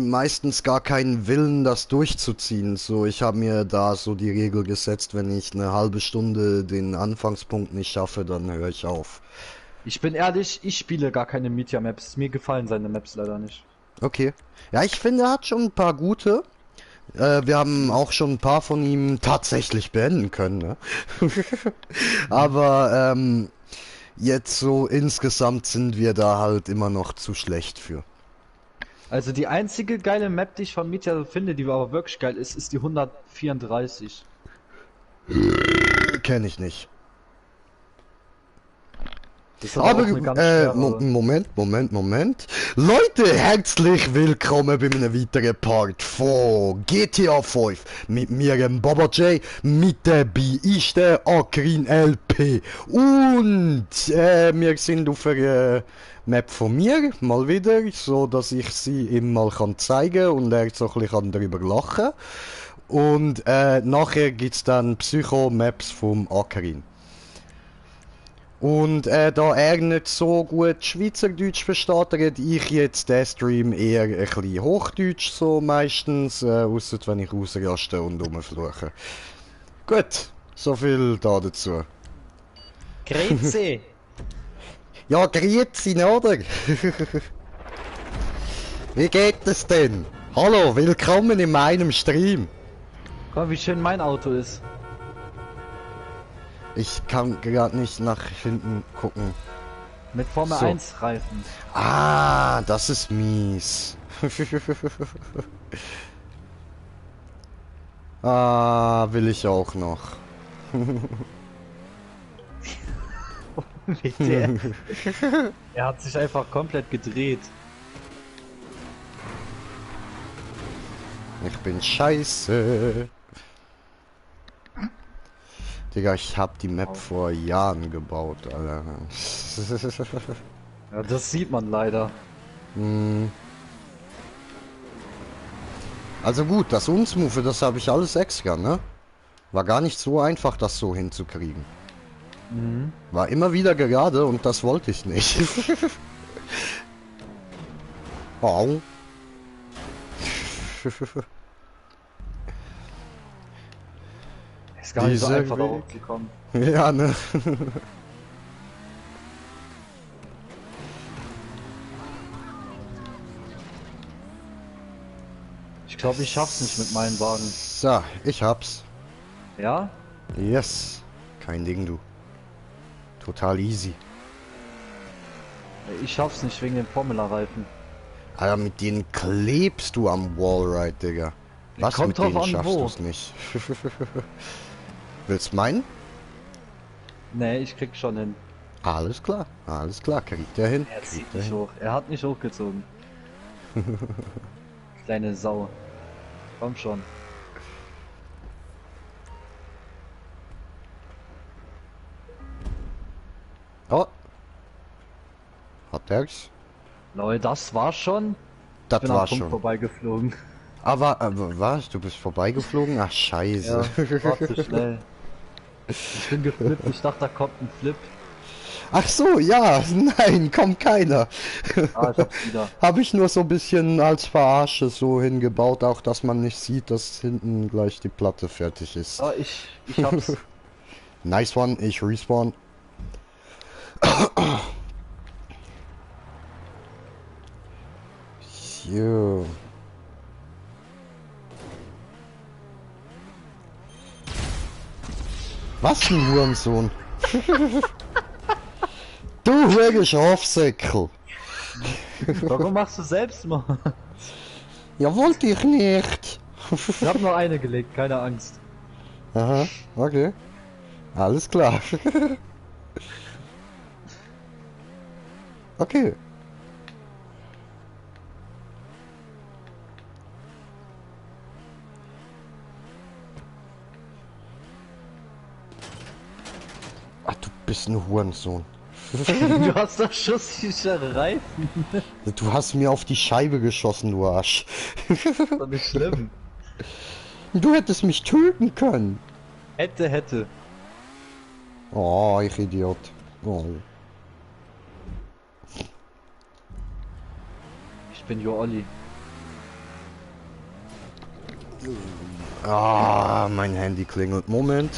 meistens gar keinen Willen, das durchzuziehen. So, ich habe mir da so die Regel gesetzt, wenn ich eine halbe Stunde den Anfangspunkt nicht schaffe, dann höre ich auf. Ich bin ehrlich, ich spiele gar keine Meteor-Maps. Mir gefallen seine Maps leider nicht. Okay. Ja, ich finde, er hat schon ein paar gute. Wir haben Mhm. auch schon ein paar von ihm tatsächlich beenden können, ne? Mhm. Aber jetzt so insgesamt sind wir da halt immer noch zu schlecht für. Also die einzige geile Map, die ich von Meteor finde, die aber wirklich geil ist, ist die 134. Kenne ich nicht. Das ist aber Aber auch eine ganz schwere. Moment. Leute, herzlich willkommen bei einem weiteren Part von GTA 5. Mit mir, dem Baba J, mit dabei ist der Akrin LP. Und wir sind auf einer Map von mir, mal wieder, so dass ich sie ihm mal kann zeigen und er so ein bisschen darüber lachen. Und nachher gibt's dann Psycho-Maps vom Akrin. Und da er nicht so gut Schweizerdeutsch versteht, rede ich jetzt den Stream eher ein bisschen Hochdeutsch so meistens, ausser wenn ich ausraste und rumfluche. Gut, so viel da dazu. Grüezi! Ja, grüezi, oder? Wie geht es denn? Hallo, willkommen in meinem Stream. Guck mal, wie schön mein Auto ist. Ich kann gerade nicht nach hinten gucken. Mit Formel So. 1 Reifen. Ah, das ist mies. Ah, will ich auch noch. WTF. Er hat sich einfach komplett gedreht. Ich bin scheiße. Digga, ich hab die Map vor Jahren gebaut, Alter. Ja, das sieht man leider. Hm. Also gut, das Unsmove, das habe ich alles extra, ne? War gar nicht so einfach, das so hinzukriegen. Mhm. War immer wieder gerade und das wollte ich nicht. Au. Ist gar nicht so Dieser einfach da Weg. hochzukommen. Ja, ne? Ich glaube, ich schaff's nicht mit meinem Wagen. So, ich hab's. Ja? Yes. Kein Ding, du. Total easy. Ich schaff's nicht wegen den Formula-Reifen. Alter, mit denen klebst du am Wallride, Digga. Was, Kommt mit drauf denen an, schaffst wo. du's nicht? Willst meinen? Nee, ich krieg schon hin. Alles klar, kriegt er hin, Er kriegt zieht er nicht hin. hoch. Er hat nicht hochgezogen. Kleine Sau. Komm schon. Oh, hat er's? Leute, das war schon. Ich Das bin am war Punkt schon. vorbeigeflogen. Aber was? Du bist vorbeigeflogen? Ach, scheiße. Ja, war zu schnell. Ich bin geflippt. Ich dachte, da kommt ein Flip. Ach so, ja, nein, kommt keiner. Ah, ich hab's wieder. Habe ich nur so ein bisschen als Verarsche so hingebaut, auch dass man nicht sieht, dass hinten gleich die Platte fertig ist. Ah, ich hab's. Nice one, ich respawn. Jo. Was ein Hurensohn. Du Huren Schafsäckel. Warum machst du selbst mal? Ja, wollte ich nicht. Ich hab nur eine gelegt, keine Angst. Aha, okay. Alles klar. Okay. Ach, du bist ein Hurensohn. Du hast doch schusssichere Reifen. Du hast mir auf die Scheibe geschossen, du Arsch. Ist doch nicht schlimm. Du hättest mich töten können. Hätte. Oh, ich Idiot. Oh. Ich bin Jo Olli. Ah, mein Handy klingelt. Moment.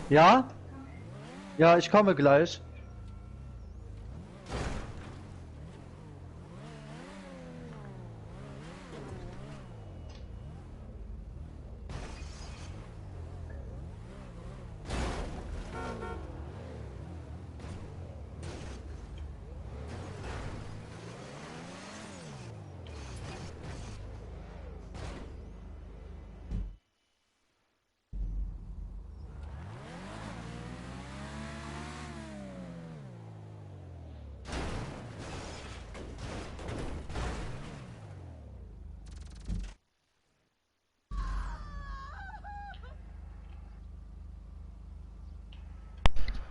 Ja? Ja, ich komme gleich.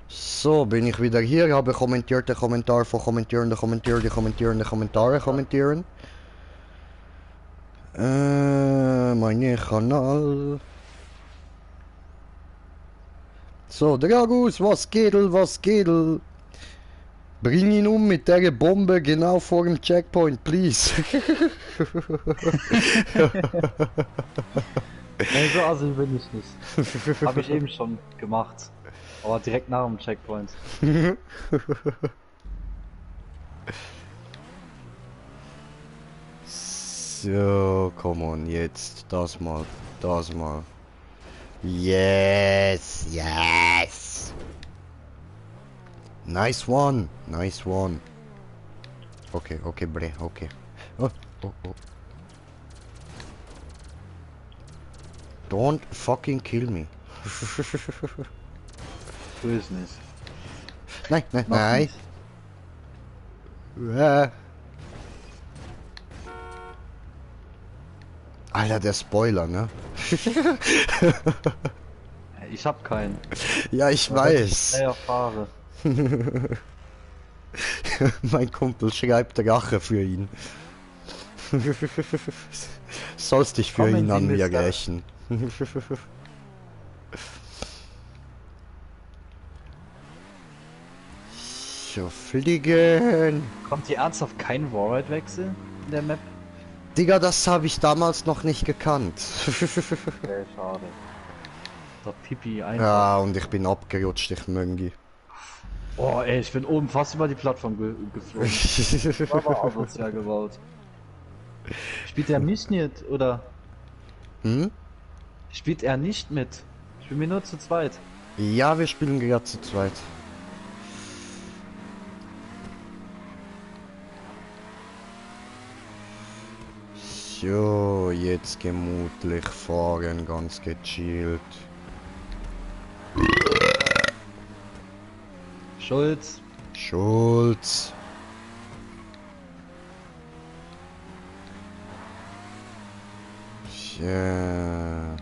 So, bin ich wieder hier, habe kommentiert, der Kommentar von kommentierende, kommentieren, kommentierende Kommentare kommentieren. Mein Kanal. So, Dragus, was geht, was geht? Bring ihn um mit der Bombe genau vor dem Checkpoint, please. Nee, so assi bin ich nicht. Habe ich eben schon gemacht. Aber direkt nach dem Checkpoint. So, come on, jetzt das mal, das mal. Yes, yes. Nice one, nice one. Okay, okay, bre, okay. Oh, oh, oh. Don't fucking kill me. So ist nicht. Nein, nein, Noch nein. nicht. Alter, der Spoiler, ne? Ich hab keinen. Ja, ich Aber wenn ich weiß. schneller fahre. Mein Kumpel schreibt Rache für ihn. Sollst dich für Kommen ihn Sie, an mir Mister. rächen. So, fliegen. Kommt hier ernsthaft kein Warride-Wechsel in der Map? Digga, das habe ich damals noch nicht gekannt. Okay, schade. Doch Pipi einfach. Ja, und ich bin abgerutscht, ich Möngi. Boah, ey, ich bin oben fast über die Plattform geflogen. War aber asozial gebaut. Spielt er mich nicht, oder? Hm? Spielt er nicht mit? Ich bin mir nur zu zweit. Ja, wir spielen gerade zu zweit. So, jetzt gemütlich fahren, ganz gechillt. Schulz. Schulz. Ja.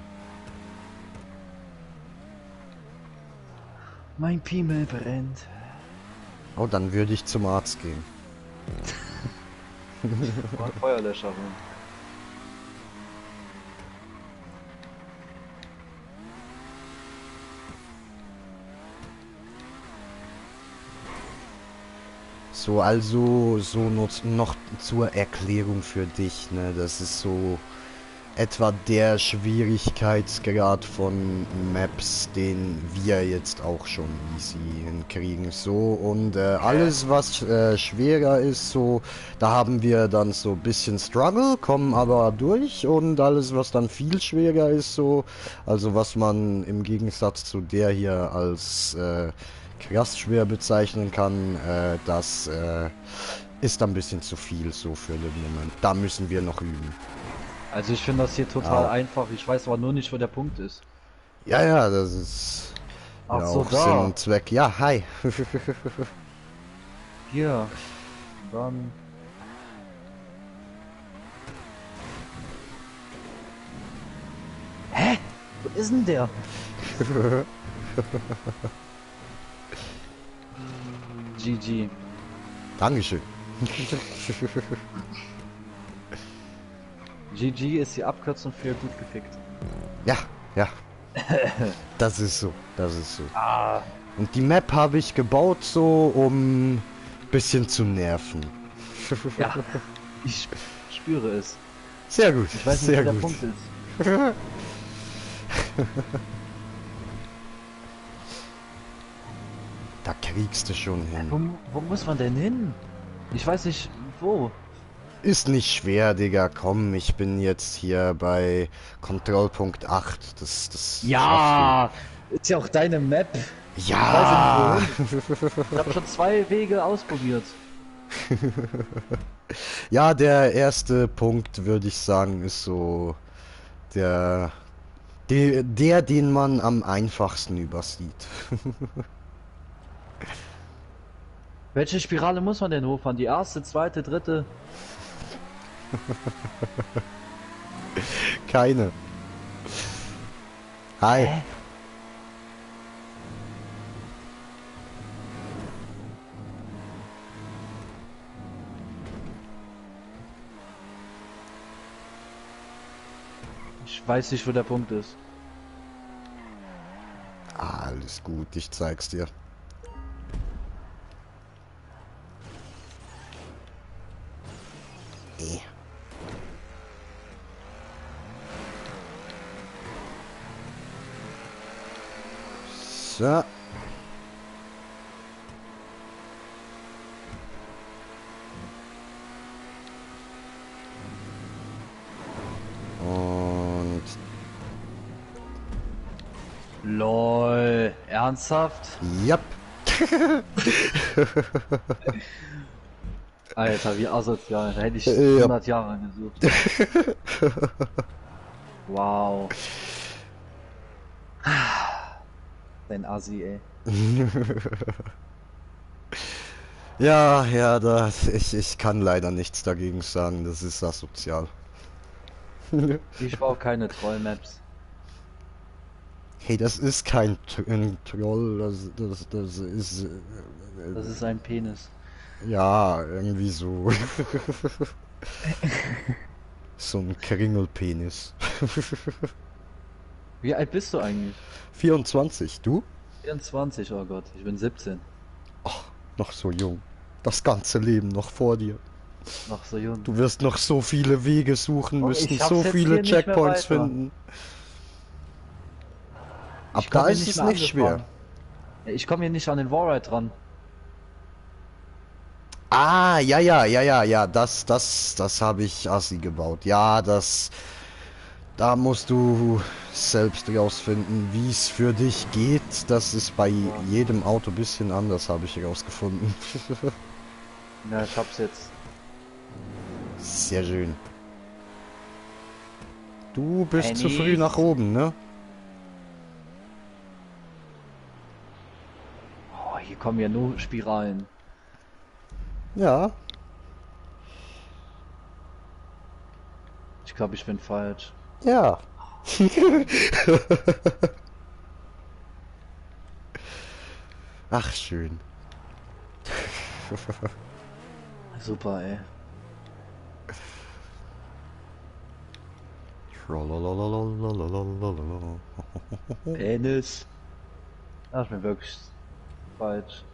Mein Piemel brennt. Oh, dann würde ich zum Arzt gehen. War Feuerlöscherin. So, also, so noch zur Erklärung für dich, ne? Das ist so etwa der Schwierigkeitsgrad von Maps, den wir jetzt auch schon easy hinkriegen. So, und alles, was schwerer ist, so, da haben wir dann so ein bisschen Struggle, kommen aber durch, und alles, was dann viel schwerer ist, so, also was man im Gegensatz zu der hier als krass schwer bezeichnen kann, das ist ein bisschen zu viel so für den Moment. Da müssen wir noch üben. Also ich finde das hier total Ja. einfach. Ich weiß aber nur nicht, wo der Punkt ist. Ja, ja, das ist Ach ja so, auch da. Sinn und Zweck. Ja, hi. Hier. Dann. Hä? Wo ist denn der? GG. Dankeschön. GG ist die Abkürzung für gut gefickt. Ja, ja. Das ist so, das ist so. Ah. Und die Map habe ich gebaut so, um bisschen zu nerven. Ja, ich spüre es. Sehr gut, Ich weiß nicht, sehr wo der gut. Punkt ist. Da kriegst du schon hin. Wo muss man denn hin? Ich weiß nicht, wo. Ist nicht schwer, Digga. Komm, ich bin jetzt hier bei Kontrollpunkt 8. Das Ja, ist ja auch deine Map. schaffst du. Ja. Ich habe schon 2 Wege ausprobiert. Ja, der erste Punkt, würde ich sagen, ist so den man am einfachsten übersieht. Welche Spirale muss man denn hochfahren? Die erste, zweite, dritte? Keine. Hi. Hä? Ich weiß nicht, wo der Punkt ist. Alles gut, ich zeig's dir. Eh. So. Und LOL, ernsthaft? Yep. Alter, wie asozial. Da hätte ich Ja. 100 Jahre gesucht. Wow. Dein Assi, ey. Ja, ja, ich kann leider nichts dagegen sagen, das ist asozial. Ich baue keine Trollmaps. Hey, das ist kein ein Troll, das ist... Das ist ein Penis. Ja, irgendwie so. So ein Kringelpenis. Wie alt bist du eigentlich? 24, du? 24, oh Gott, ich bin 17. Noch so jung. Das ganze Leben noch vor dir. Noch so jung. Du wirst noch so viele Wege suchen Oh, müssen, ich schaff's so jetzt viele hier nicht mehr Checkpoints weiter. finden. Ab Ich komm da hier ist es mehr nicht schwer. angefahren. Ja, ich komme hier nicht an den Wallride dran. Ah, ja, das habe ich assi gebaut. Ja, da musst du selbst rausfinden, wie es für dich geht. Das ist bei jedem Auto ein bisschen anders, habe ich herausgefunden. Ja, ich hab's jetzt. Sehr schön. Du bist zu Penny. früh nach oben, ne? Oh, hier kommen ja nur Spiralen. Ja. Ich glaube, ich bin falsch. Ja. Ach, schön. Super, ey. Penis. Das ist mir wirklich falsch.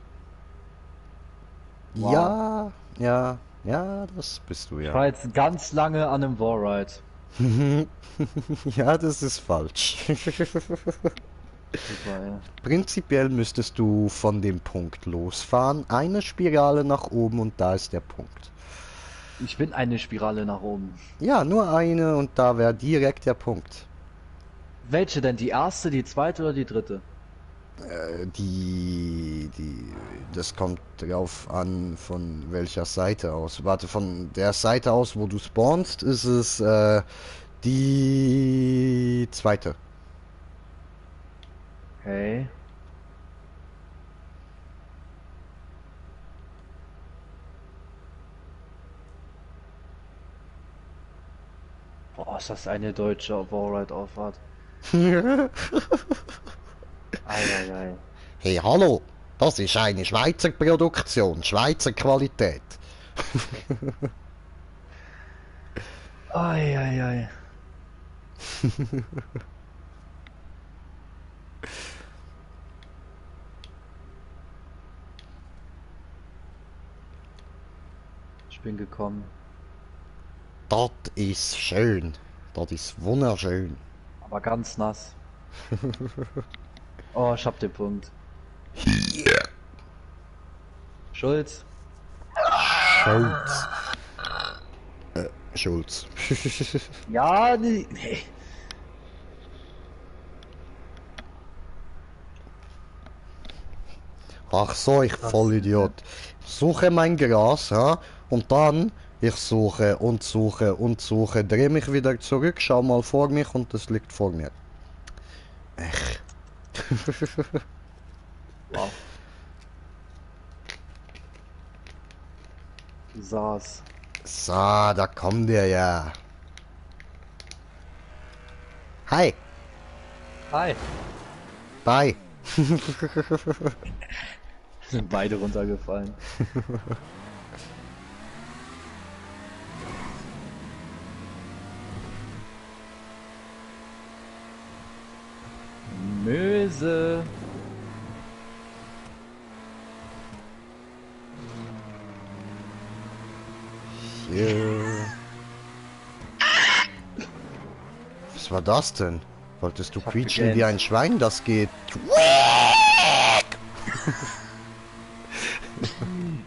Wow. Ja, das bist du Ich ja. war jetzt ganz lange an einem Wallride. Ja, das ist falsch. Super, ey. Prinzipiell müsstest du von dem Punkt losfahren, eine Spirale nach oben und da ist der Punkt. Ich bin eine Spirale nach oben. Ja, nur eine und da wäre direkt der Punkt. Welche denn? Die erste, die zweite oder die dritte? Das kommt drauf an, von welcher Seite aus. Warte, von der Seite aus, wo du spawnst, ist es die zweite. Okay. Boah, ist das eine deutsche Wallride-Auffahrt. Eieiei. Hey, hallo, das ist eine Schweizer Produktion, Schweizer Qualität. Ei. Ich bin gekommen. Das ist schön. Das ist wunderschön. Aber ganz nass. Oh, ich hab den Punkt. Schulz. Schulz. Schulz. Ja, nee. Ach so, ich Vollidiot. Suche mein Gras, ja, und dann ich suche und suche und suche, drehe mich wieder zurück, schau mal vor mich und es liegt vor mir. Ech. Wow. Saß. So, da kommt der ja. Hi, Hi. bye. Sind beide runtergefallen. Möse. Hier. Was war das denn? Wolltest du Ich hab quietschen wie gegähnt. ein Schwein? Das geht.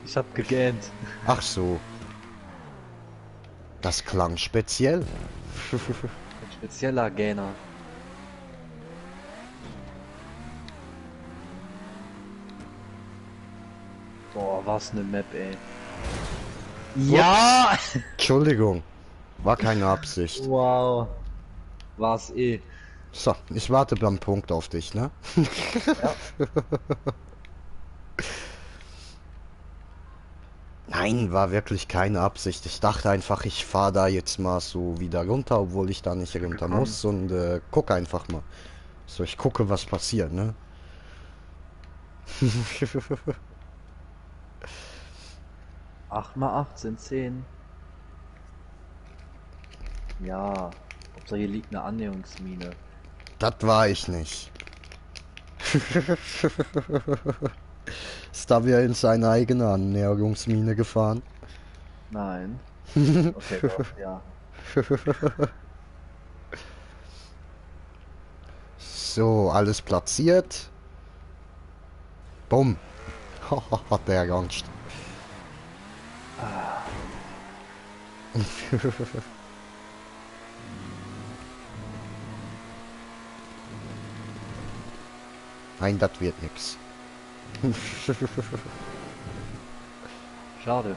Ich hab gegähnt. Ach so. Das klang speziell. Ein spezieller Gähner. Boah, was ne Map, ey. Ja! Entschuldigung. War keine Absicht. Wow. War's eh. So, ich warte beim Punkt auf dich, ne? Ja. Nein, war wirklich keine Absicht. Ich dachte einfach, ich fahre da jetzt mal so wieder runter, obwohl ich da nicht runter Gekommen. muss und guck einfach mal. So, ich gucke, was passiert, ne? 8 mal 8 sind 10. Ja. Hauptsache hier liegt eine Annäherungsmine. Das war ich nicht. Ist da wieder in seine eigene Annäherungsmine gefahren? Nein. Okay, doch, ja. So, alles platziert. Bumm. Hat der Angst. Nein, das wird nix. Schade.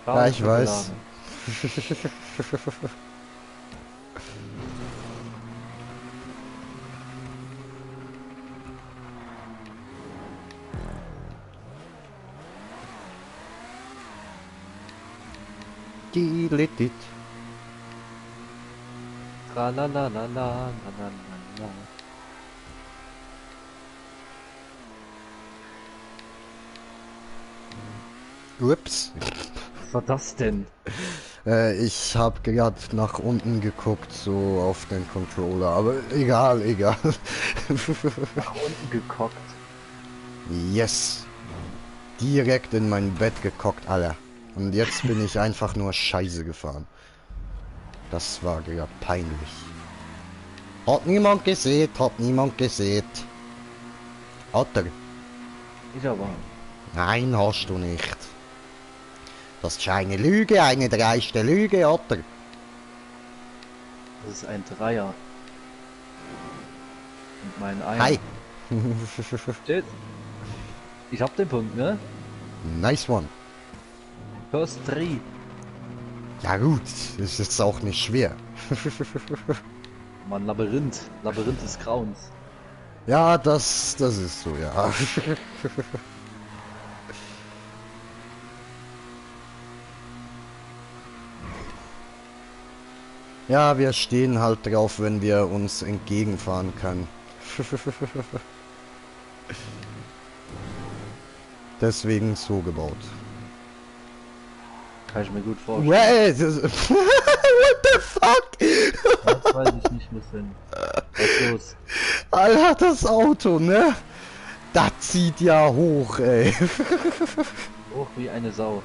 Ja, ich weiß. Die Litit. Tralalalala. Ups. Was war das denn? Ich habe gerade nach unten geguckt, so auf den Controller, aber egal, egal. Nach unten gekockt. Yes. Direkt in mein Bett gekockt, Alter. Und jetzt bin ich einfach nur Scheiße gefahren. Das war gerade peinlich. Hat niemand gesehen, hat niemand gesehen. Otter. Ich aber. Nein, hast du nicht. Das ist eine Lüge, eine dreiste Lüge, Otter. Das ist ein Dreier. Und mein Einer. Hi. Shit. Ich hab den Punkt, ne? Nice one. First 3. Ja gut, ist jetzt auch nicht schwer. Mann, Labyrinth. Labyrinth des Grauens. Ja, das ist so, ja. Ja, wir stehen halt drauf, wenn wir uns entgegenfahren können. Deswegen so gebaut. Kann ich mir gut vorstellen. What the fuck? Das weiß ich nicht, Muslim. Was ist los? Alter, das Auto, ne? Das zieht ja hoch, ey. Hoch wie eine Sau.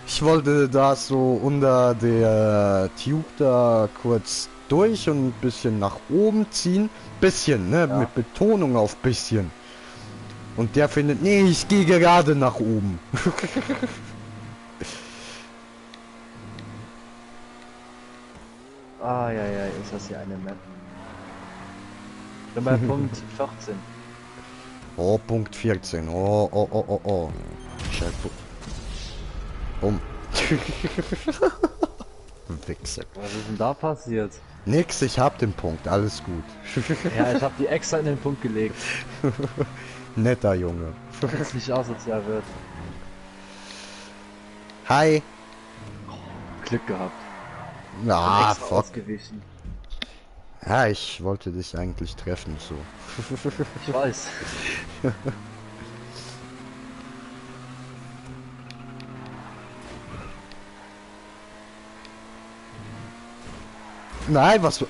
Ich wollte da so unter der Tube da kurz durch und ein bisschen nach oben ziehen. Bisschen, ne? Ja. Mit Betonung auf bisschen. Und der findet, nee, ich gehe gerade nach oben. Ah, ja, ist das hier eine Map. Ich bin bei Punkt 14. Oh, Punkt 14. Oh. Scheiße. Wichser. Was ist denn da passiert? Nix, ich hab den Punkt, alles gut. Ja, ich habe die extra in den Punkt gelegt, Netter Junge. damit es nicht asozial wird. Hi. Glück gehabt. Ah, Extra fuck. ausgewichen. Ja, ich wollte dich eigentlich treffen, so. Ich weiß. Nein, was...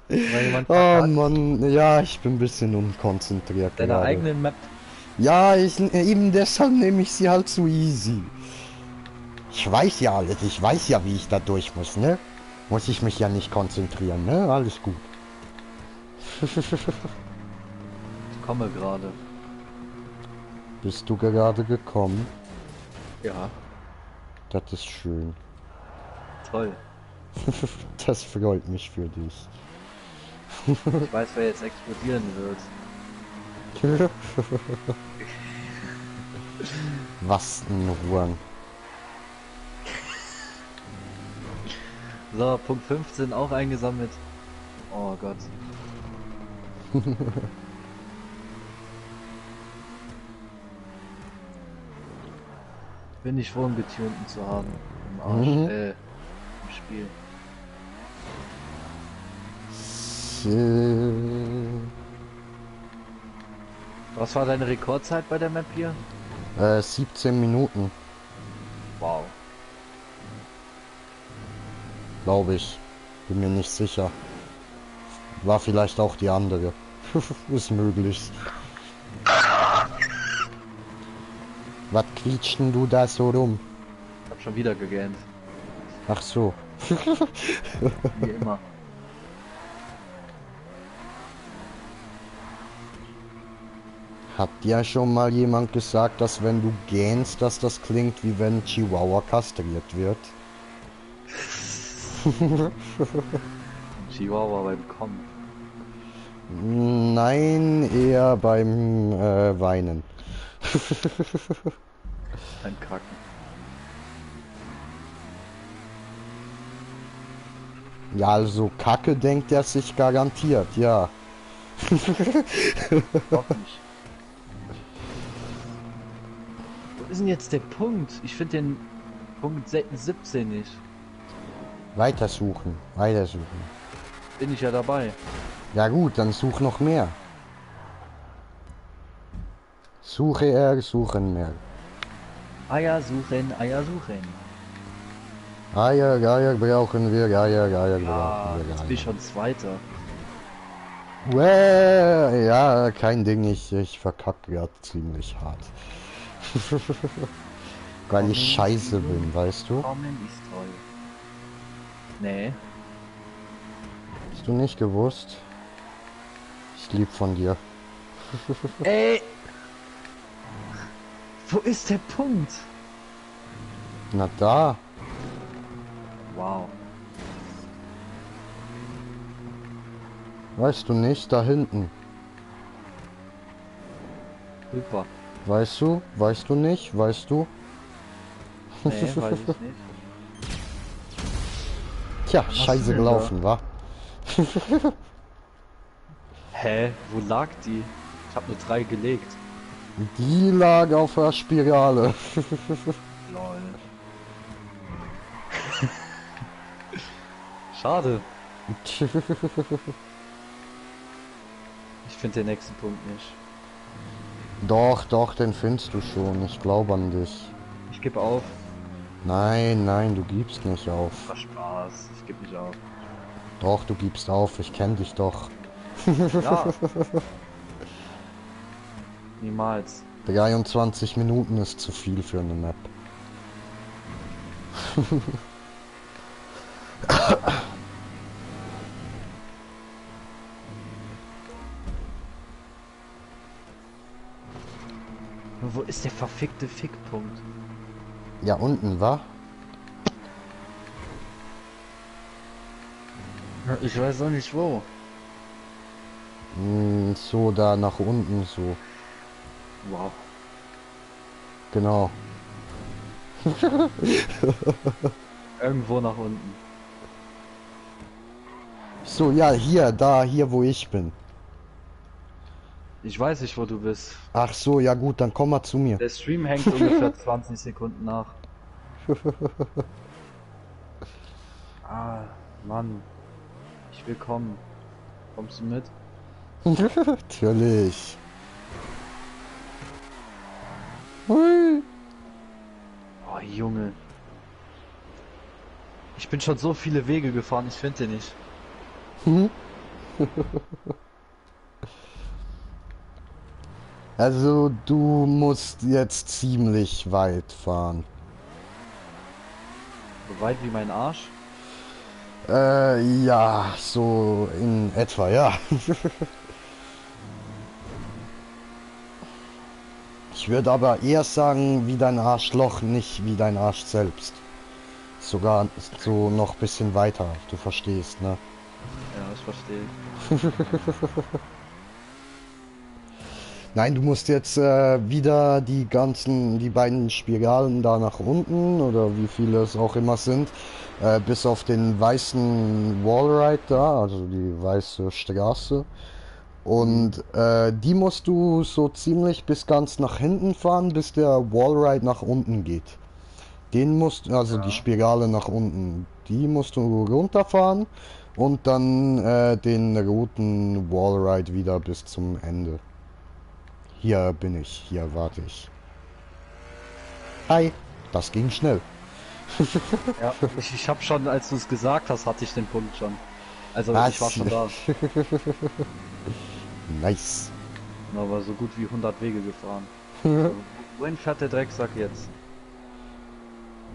Weil jemand Oh verkackt. Mann, ja, ich bin ein bisschen unkonzentriert Deine gerade. eigenen Map. Ja, eben deshalb nehme ich sie halt so easy. Ich weiß ja alles, ich weiß ja, wie ich da durch muss, ne? Muss ich mich ja nicht konzentrieren, ne? Alles gut. Ich komme gerade. Bist du gerade gekommen? Ja, Das ist schön. toll. Das freut mich für dich. Ich weiß, wer jetzt explodieren wird. Was ein Huren. So, Punkt 15 auch eingesammelt. Oh Gott. Bin ich froh, einen getunten zu haben. Im Arsch, Mhm. im Spiel. Was war deine Rekordzeit bei der Map hier? 17 Minuten, Wow. glaube ich. Bin mir nicht sicher. War vielleicht auch die andere. Ist möglich. Was quietscht denn du da so rum? Ich hab schon wieder gegähnt. Ach so. Wie immer. Hat dir schon mal jemand gesagt, dass wenn du gähnst, dass das klingt, wie wenn Chihuahua kastriert wird? Chihuahua beim Kommen. Nein, eher beim Weinen. Ein Kacken. Ja, also Kacke denkt er sich garantiert, ja. Doch nicht. Wo ist denn jetzt der Punkt? Ich finde den Punkt 17 nicht. Weitersuchen, weitersuchen. Bin ich ja dabei. Ja gut, dann such noch mehr. Suchen mehr. Eier suchen, Eier suchen. Eier brauchen wir, Eier brauchen Ah, wir. jetzt bin ich schon Zweiter. Ja, kein Ding, ich verkacke gerade ziemlich hart. Weil ich scheiße bin, weißt du? Kommen ist toll. Nee. Hast du nicht gewusst? Ich lieb von dir. Ey! Wo ist der Punkt? Na da. Wow. Weißt du nicht, da hinten. Super. Weißt du? Weißt du nicht? Weißt du? Nee, weiß ich nicht. Tja, hast scheiße du denn gelaufen, wa? Hä? Wo lag die? Ich habe nur 3 gelegt. Die lag auf der Spirale. Lol. Schade. Ich finde den nächsten Punkt nicht. Doch, den findest du schon. Ich glaube an dich. Ich gebe auf. Nein, nein, du gibst nicht auf. War Spaß. Ich gebe nicht auf. Doch, du gibst auf, ich kenn dich doch. Ja. Niemals. 23 Minuten ist zu viel für eine Map. Wo ist der verfickte Fickpunkt? Ja, unten, wa? Ich weiß auch nicht wo. So da nach unten, so. Wow. Genau. Irgendwo nach unten. So, ja, hier, da, hier, wo ich bin. Ich weiß nicht, wo du bist. Ach so, ja gut, dann komm mal zu mir. Der Stream hängt ungefähr 20 Sekunden nach. Ah, Mann. Ich will kommen. Kommst du mit? Natürlich. Hui. Oh, Junge. Ich bin schon so viele Wege gefahren, ich finde den nicht. Also, du musst jetzt ziemlich weit fahren. So weit wie mein Arsch. Ja, so in etwa, ja. Ich würde aber eher sagen, wie dein Arschloch, nicht wie dein Arsch selbst. Sogar so noch ein bisschen weiter, du verstehst, ne? Ja, ich verstehe. Nein, du musst jetzt wieder die beiden Spiralen da nach unten, oder wie viele es auch immer sind, bis auf den weißen Wallride da, also die weiße Straße. Und die musst du so ziemlich bis ganz nach hinten fahren, bis der Wallride nach unten geht. Den musst, also die Ja. Spirale nach unten, die musst du runterfahren und dann den roten Wallride wieder bis zum Ende. Hier bin ich, hier warte ich. Hi, das ging schnell. Ja, ich hab schon, als du es gesagt hast, hatte ich den Punkt schon. Also Was? ich war schon da. Nice. Aber so gut wie 100 Wege gefahren. So, wohin fährt der Drecksack jetzt?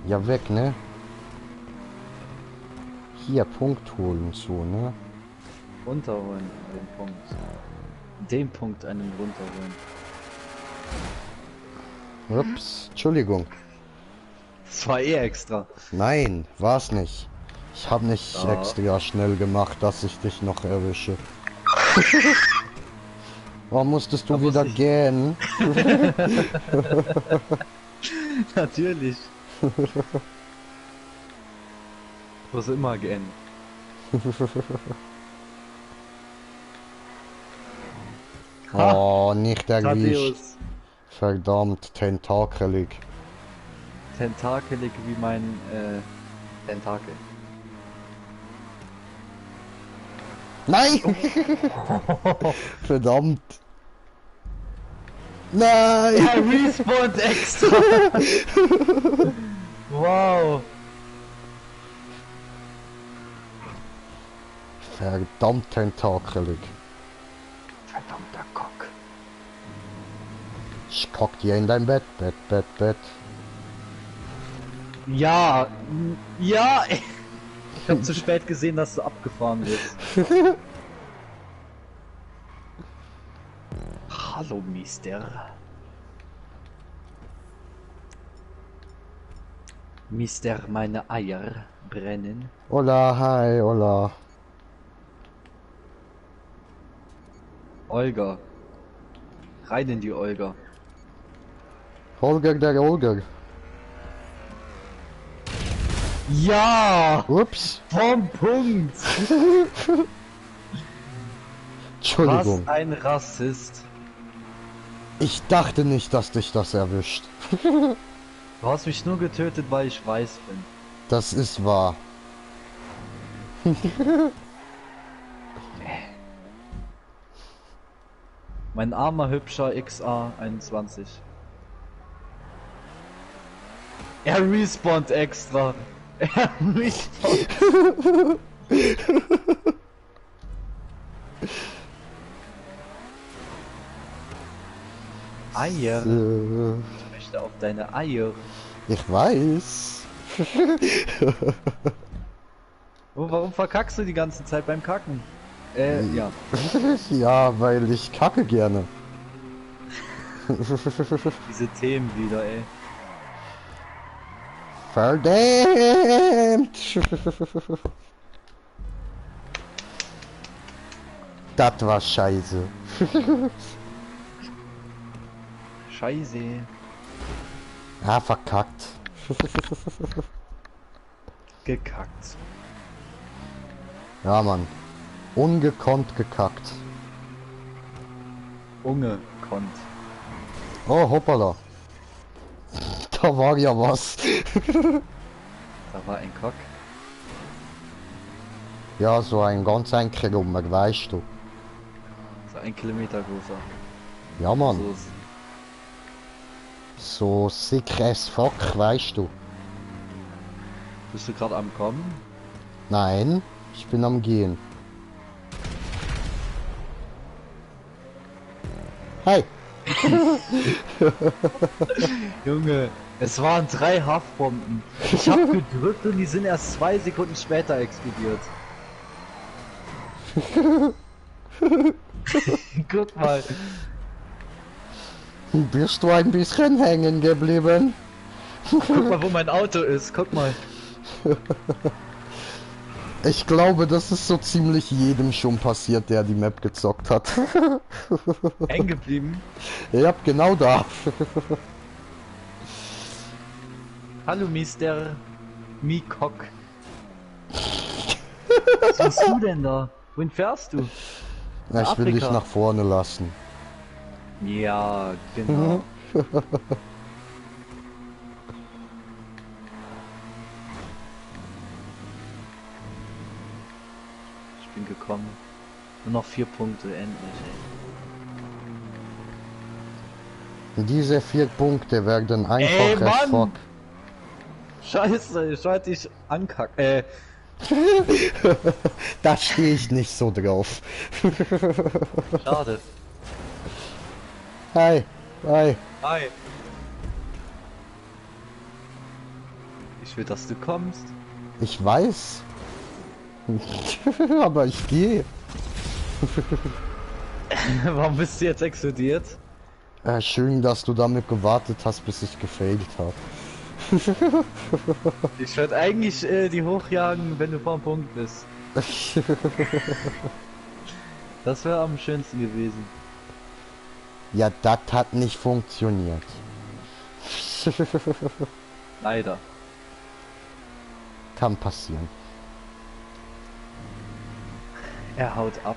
Ja, weg, ne? Hier, Punkt holen, so, ne? Runterholen, den Punkt. Den Punkt einen runterholen. Ups, Entschuldigung. Das war eh extra. Nein, war's nicht. Ich habe nicht Ja. extra schnell gemacht, dass ich dich noch erwische. Warum musstest du Da muss wieder ich- gähnen? Natürlich. Muss immer gehen. Oh, nicht erwischt. Thaddeus. Verdammt, tentakelig. Tentakelig wie mein Tentakel. Nein! Verdammt. Nein! Er respawnt extra. Wow. Verdammt tentakelig. Verdammter Cock. Ich kock dir in dein Bett, Bett. Ja, ja. Ich habe zu spät gesehen, dass du abgefahren bist. Hallo, Mister. Mister, meine Eier brennen. Hola, hi, hola. Olga. Rein in die Olga. Holger der Holger. Ja! Ups. Vom Punkt! Entschuldigung. Was ein Rassist. Ich dachte nicht, dass dich das erwischt. Du hast mich nur getötet, weil ich weiß bin. Das ist wahr. Mein armer, hübscher XA21. Er respawnt extra. Er respawnt. Eier. Ich möchte auf deine Eier. Ich weiß. Oh, warum verkackst du die ganze Zeit beim Kacken? Ja. Ja, weil ich kacke gerne. Diese Themen wieder, ey. Verdammt! Das war scheiße. Scheiße. Ah, verkackt. Gekackt. Ja, Mann. Ungekonnt gekackt. Unge konnt. Oh, hoppala. Da war ja was. Da war ein Cock. Ja, so ein ganz enkel Rummer, weißt du. So 1 Kilometer großer. Ja, Mann. So ist So sick as fuck, weißt du. Bist du gerade am Kommen? Nein, ich bin am Gehen. Hey. Junge, es waren 3 Haftbomben. Ich hab gedrückt und die sind erst 2 Sekunden später explodiert. Guck mal. Bist du ein bisschen hängen geblieben? Guck mal, wo mein Auto ist. Guck mal. Ich glaube, das ist so ziemlich jedem schon passiert, der die Map gezockt hat. Hängen geblieben. Ja, genau da. Hallo, Mister Mikok. Was machst du denn da? Wohin fährst du? Na, ich will dich Afrika. nach vorne lassen. Ja, genau. Ich bin gekommen. Nur noch 4 Punkte, endlich, ey. Diese 4 Punkte werden einfach Ey, as Mann! fuck. Scheiße, ich wollte dich ankacken. Da stehe ich nicht so drauf. Schade. Hi, hi. Hi. Ich will, dass du kommst. Ich weiß. Aber ich gehe. Warum bist du jetzt explodiert? Schön, dass du damit gewartet hast, bis ich gefailt habe. Ich würde eigentlich die hochjagen, wenn du vor dem Punkt bist. Das wäre am schönsten gewesen. Ja, das hat nicht funktioniert. Leider. Kann passieren. Er haut ab.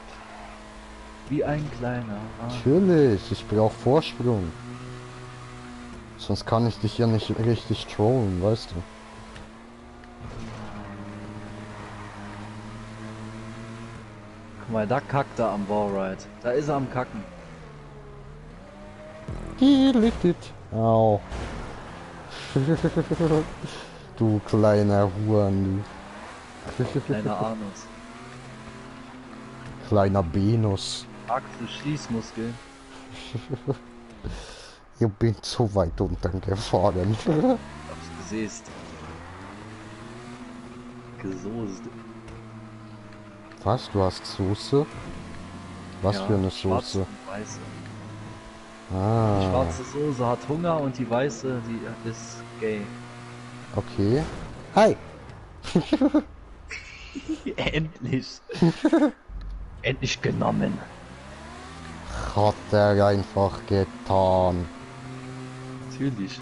Wie ein kleiner. Natürlich, ich brauche Vorsprung. Sonst kann ich dich ja nicht richtig trollen, weißt du. Guck mal, da kackt er am Wallride. Da ist er am Kacken. Au. Du kleiner Huren, Kleiner Anus. du. Kleiner Venus. Magst du Schließmuskeln? Ich bin zu weit unten gefahren. Hab's gesäßt. Gesoßt. Was? Du hast Soße? Was Ja, für eine schwarze Soße? und weiße. Die Ah, schwarze Soße hat Hunger und die weiße, die ist gay. okay. Hi! Endlich! Endlich genommen! Hat er einfach getan. Natürlich.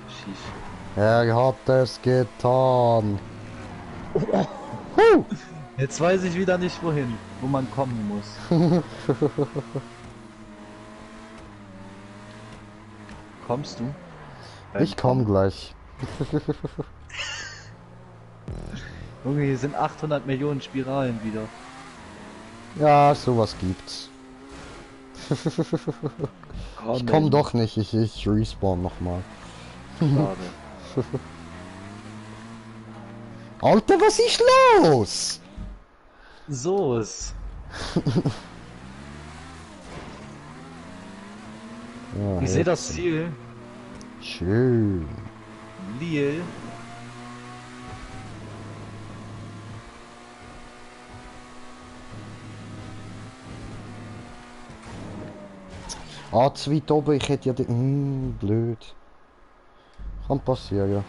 Shish. Er hat es getan. Jetzt weiß ich wieder nicht wohin, wo man kommen muss. Kommst du? Ich komm gleich. Junge, hier sind 800 Millionen Spiralen wieder. Ja, sowas gibt's. Ich komm Kommen. doch nicht, ich respawn nochmal. Schade. Alter, was ist los? So ist. Ja, Ich sehe das jetzt. Ziel. Schön. Lille. Ah, zu weit oben, ich hätte ja den... blöd. Kann passieren.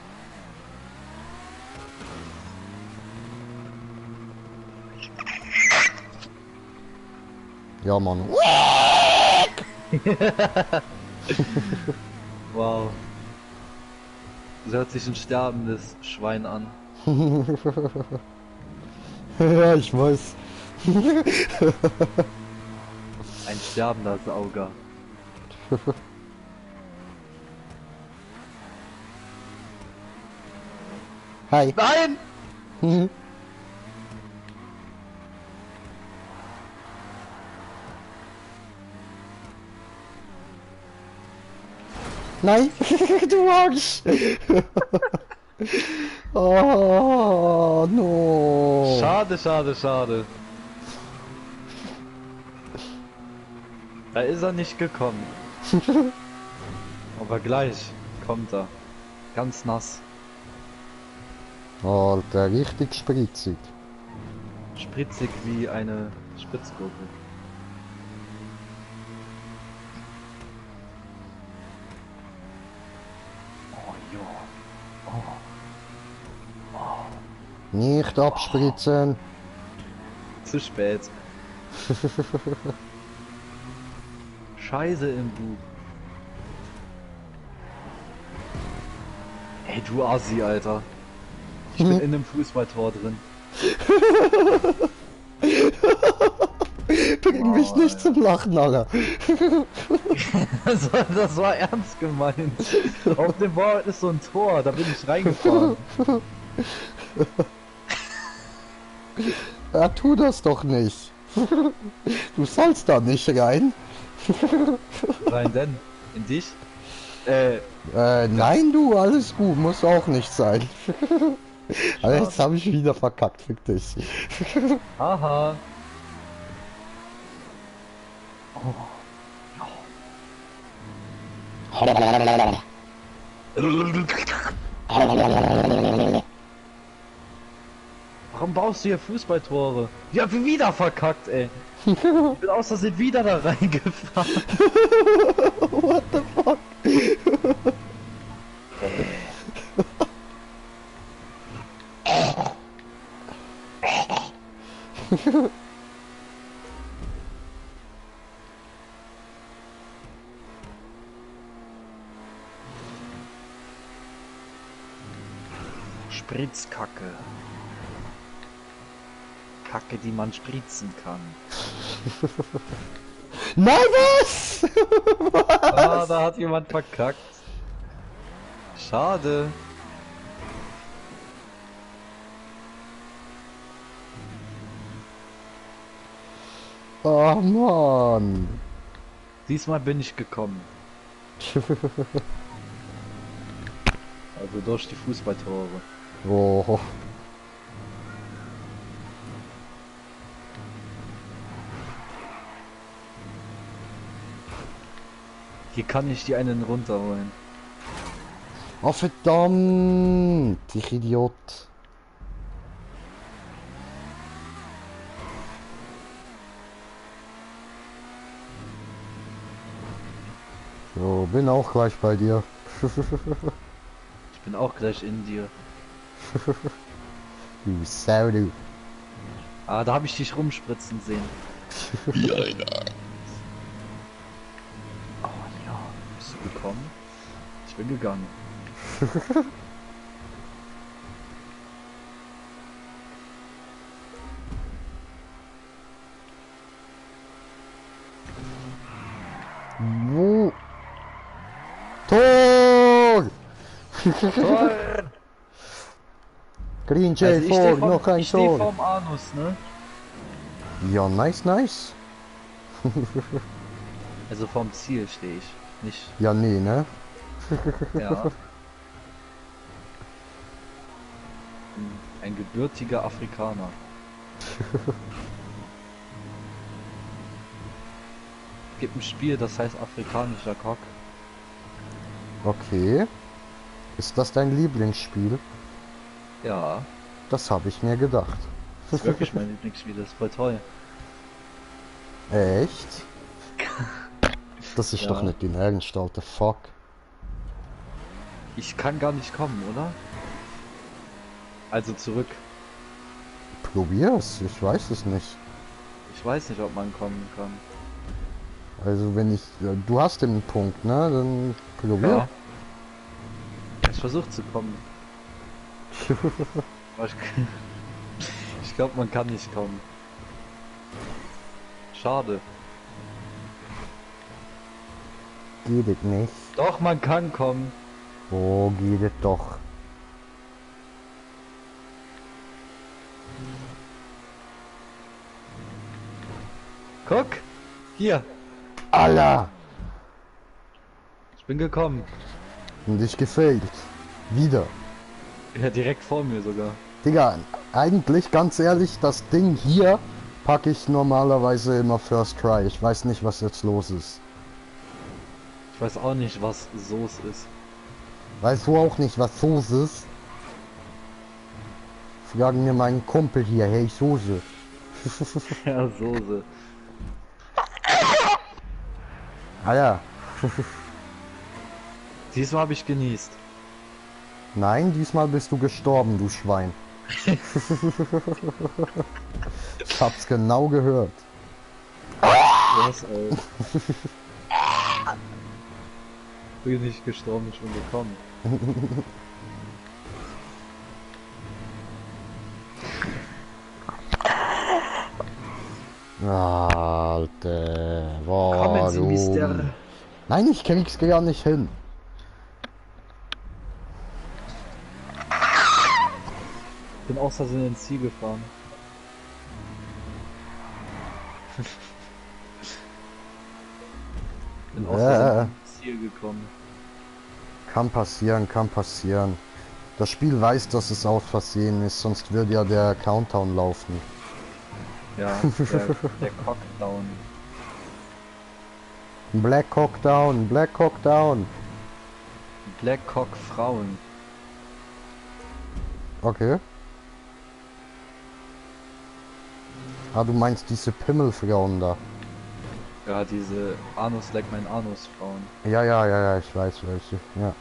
Ja, Mann. Wow. Das hört sich ein sterbendes Schwein an. Ja, ich weiß. Ein sterbender Sauger. Hi. Nein! Nein, du Arsch. Oh, no. Schade, schade, schade. Da ist er nicht gekommen. Aber gleich kommt er. Ganz nass. Alter, richtig spritzig. Spritzig wie eine Spitzgurke. Oh ja. Nicht abspritzen. Zu spät. Scheiße im Buch. Ey, du Assi, Alter. Ich bin in einem Fußballtor drin. Bring mich nicht zum Lachen, Alter. Das war ernst gemeint. Auf dem Ball ist so ein Tor, da bin ich reingefahren. Ja, tu das doch nicht. Du sollst da nicht rein. Rein denn? In dich? Nein, du, alles gut, muss auch nicht sein. Aber jetzt habe ich wieder verkackt, fick dich. Haha. Warum baust du hier Fußballtore? Ja, wieder verkackt, ey. Ich bin aus Versehen wieder da reingefahren. What the fuck? Spritzkacke. Kacke, die man spritzen kann. Nein, was? Ah, da hat jemand verkackt. Schade. Oh Mann. Diesmal bin ich gekommen. Also durch die Fußballtore. Oh. Hier kann ich die einen runterholen. Oh verdammt, ich Idiot. So, bin auch gleich bei dir. Ich bin auch gleich in dir. Du Sau, du. Ah, da habe ich dich rumspritzen sehen. Wie einer. Oh ja, bist du gekommen? Ich bin gegangen. Wo? Tor! Tor! Green Jay Also vor, noch ein ich steh Tor. vorm Anus, ne? Ja, nice, nice. Also vorm Ziel stehe ich. Nicht. Ja, nee, ne? Ja. Ein gebürtiger Afrikaner. Gibt ein Spiel, das heißt afrikanischer Cock. Okay. Ist das dein Lieblingsspiel? Ja, Das habe ich mir gedacht. das ist wirklich mein Lieblingsspiel, das ist voll toll. Echt? Das ist Ja. doch nicht in Ernst, Alter. Fuck. Ich kann gar nicht kommen, oder? Also zurück. Probier's, ich weiß es nicht. Ich weiß nicht, ob man kommen kann. Also wenn ich... Du hast den Punkt, ne? Dann probier. Ja. Ich versuche zu kommen. Aber ich glaube, man kann nicht kommen. Schade. Geht es nicht. Doch, man kann kommen. Oh, geht es doch. Guck! Hier! Alter! Ich bin gekommen. Und dich gefällt. Wieder. Ja, direkt vor mir sogar. Digga, eigentlich, ganz ehrlich, das Ding hier packe ich normalerweise immer First Try. Ich weiß nicht, was jetzt los ist. Ich weiß auch nicht, was Soße ist. Weißt du auch nicht, was Soße ist? Fragen mir meinen Kumpel hier, hey Soße. Ja, Soße. Ah ja. Diesmal habe ich genießt. Nein, diesmal bist du gestorben, du Schwein. Ich hab's genau gehört. Was, ey. Bin nicht gestorben, schon gekommen. Alter, Kommen Sie, Mister. warum? Nein, ich krieg's gar nicht hin. Bin aus Versehen ins Ziel gefahren. Bin aus Versehen ins Ziel gekommen. Kann passieren, kann passieren. Das Spiel weiß, dass es aus Versehen ist, sonst würde ja der Countdown laufen. Ja, der Cockdown. Black Hawk Down, Black Hawk Down. Blackcock Frauen. Okay. Ah, du meinst diese Pimmelfrauen da. Ja, diese Anus leck mein Anus Frauen. Ja, ich weiß welche, ja.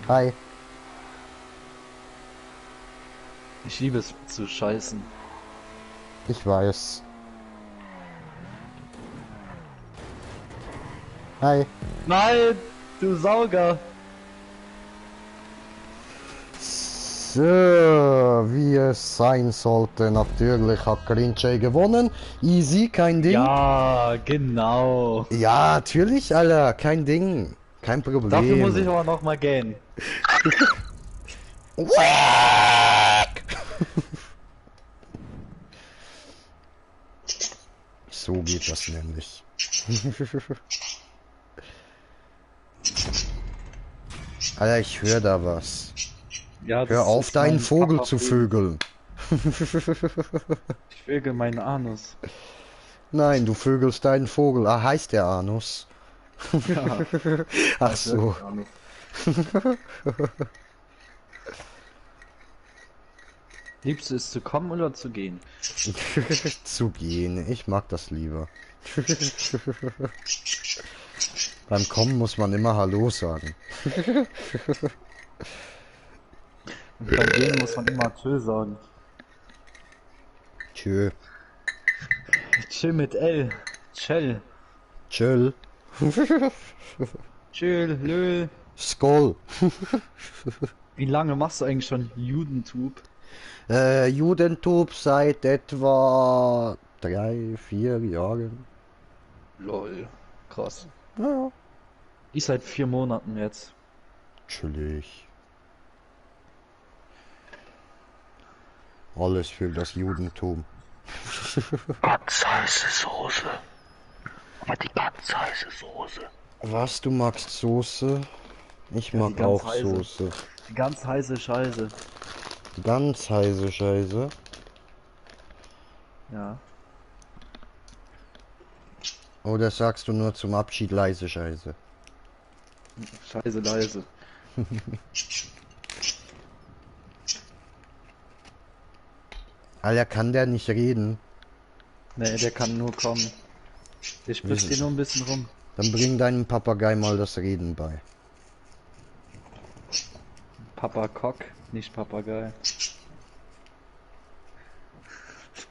Hi. Ich liebe es zu scheißen. Ich weiß. Hi. Nein, du Sauger. So, wie es sein sollte. Natürlich hat Green Jay gewonnen. Easy, kein Ding. Ja, genau. Ja, natürlich, Alter. Kein Ding. Kein Problem. Dafür muss ich aber noch mal gehen. So geht das nämlich. Alter, ich höre da was. Ja, das Hör auf, ist deinen mein Vogel Papa zu vögeln. Ich vögel meinen Anus. Nein, du vögelst deinen Vogel. Ah, heißt der Anus? Ja, Ach so. Anus. Liebst du es zu kommen oder zu gehen? Zu gehen. Ich mag das lieber. Beim Kommen muss man immer Hallo sagen. Und beim Gehen muss man immer Tschö sagen. Tschö. Chill mit L. Chill. Chill. Chill, lö. Skoll. Wie lange machst du eigentlich schon Judentub? Judentub seit etwa 3, 4 Jahren. Lol. Krass. Ja. Ich seit 4 Monaten jetzt. Chillig. Alles für das Judentum. Ganz heiße Soße. Aber die ganz heiße Soße. Was, du magst Soße? Ich Ja, mag die ganz auch heiße. Soße. Ganz heiße Scheiße. Ganz heiße Scheiße. Ja. Oder sagst du nur zum Abschied leise Scheiße? Scheiße leise. Alter, kann der nicht reden? Nee, der kann nur kommen. Der spricht hier nur ein bisschen rum. Dann bring deinem Papagei mal das Reden bei. Papa Cock, nicht Papagei.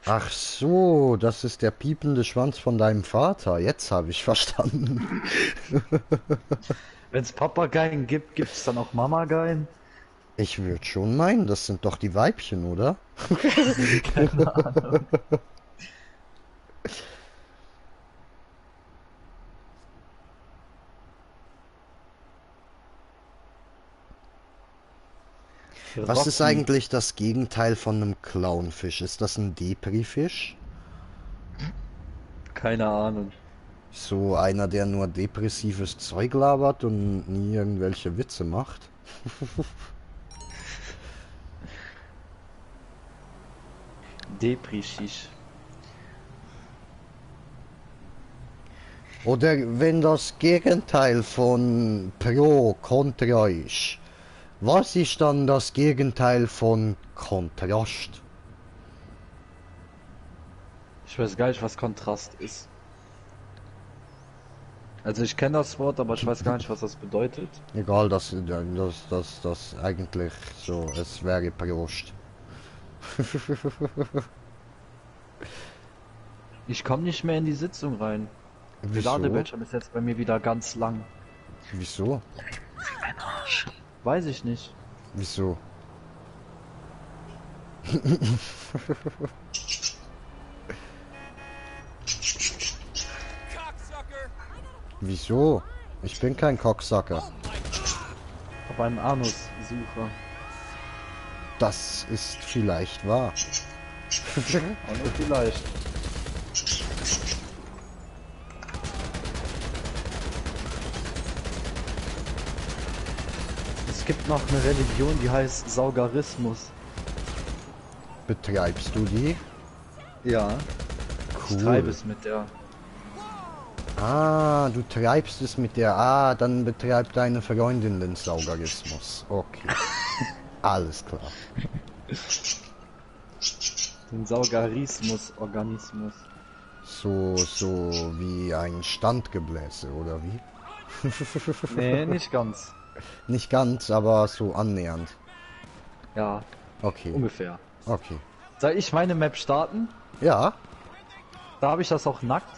Ach so, das ist der piepende Schwanz von deinem Vater. Jetzt habe ich verstanden. Wenn es Papageien gibt, gibt es dann auch Mamageien? Ich würde schon meinen, das sind doch die Weibchen, oder? Keine Ahnung. Was ist eigentlich das Gegenteil von einem Clownfisch? Ist das ein Depri-Fisch? Keine Ahnung. So einer, der nur depressives Zeug labert und nie irgendwelche Witze macht? Depri-Shish. Oder wenn das Gegenteil von Pro Kontra ist, was ist dann das Gegenteil von Kontrast? Ich weiß gar nicht, was Kontrast ist. Also ich kenne das Wort, aber ich weiß gar nicht, was das bedeutet. Egal, das eigentlich so, es wäre Prost. Ich komme nicht mehr in die Sitzung rein. Der Wieso? Ladebildschirm ist jetzt bei mir wieder ganz lang. Wieso? Mein Arsch. Weiß ich nicht. Wieso? Wieso? Ich bin kein Cocksucker. Aber ein Anus-Sucher. Das ist vielleicht wahr. Auch nur vielleicht. Es gibt noch eine Religion, die heißt Saugarismus. Betreibst du die? Ja. Ich treibe es mit der. Ah, du treibst es mit der. Ah, dann betreibt deine Freundin den Saugarismus. Okay. Alles klar. Den Saugarismus, Organismus. So wie ein Standgebläse, oder wie? Nee, nicht ganz. Nicht ganz, aber so annähernd. Ja, Okay. ungefähr. Okay. Soll ich meine Map starten? Ja, Da habe ich das auch nackt.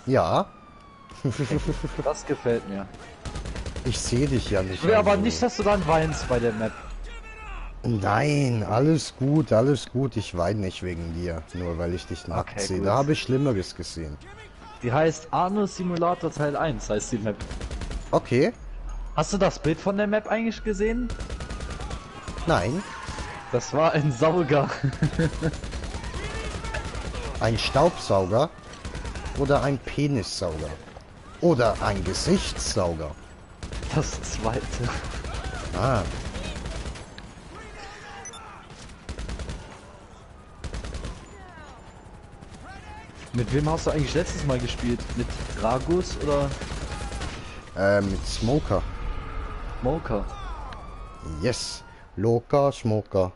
ja. Das gefällt mir. Ich sehe dich ja nicht. Ich will aber also. nicht, dass du dann weinst bei der Map. Nein, alles gut, alles gut. Ich weine nicht wegen dir, nur weil ich dich nackt Okay, sehe. gut. Da habe ich Schlimmeres gesehen. Die heißt Anus Simulator Teil 1, heißt die Map. Okay. Hast du das Bild von der Map eigentlich gesehen? Nein. Das war ein Sauger. Ein Staubsauger oder ein Penissauger oder ein Gesichtssauger. Das zweite. Ah. Mit wem hast du eigentlich letztes Mal gespielt? Mit Dragus oder Mit Smoker. Mocha? Yes. Loka, Smoker.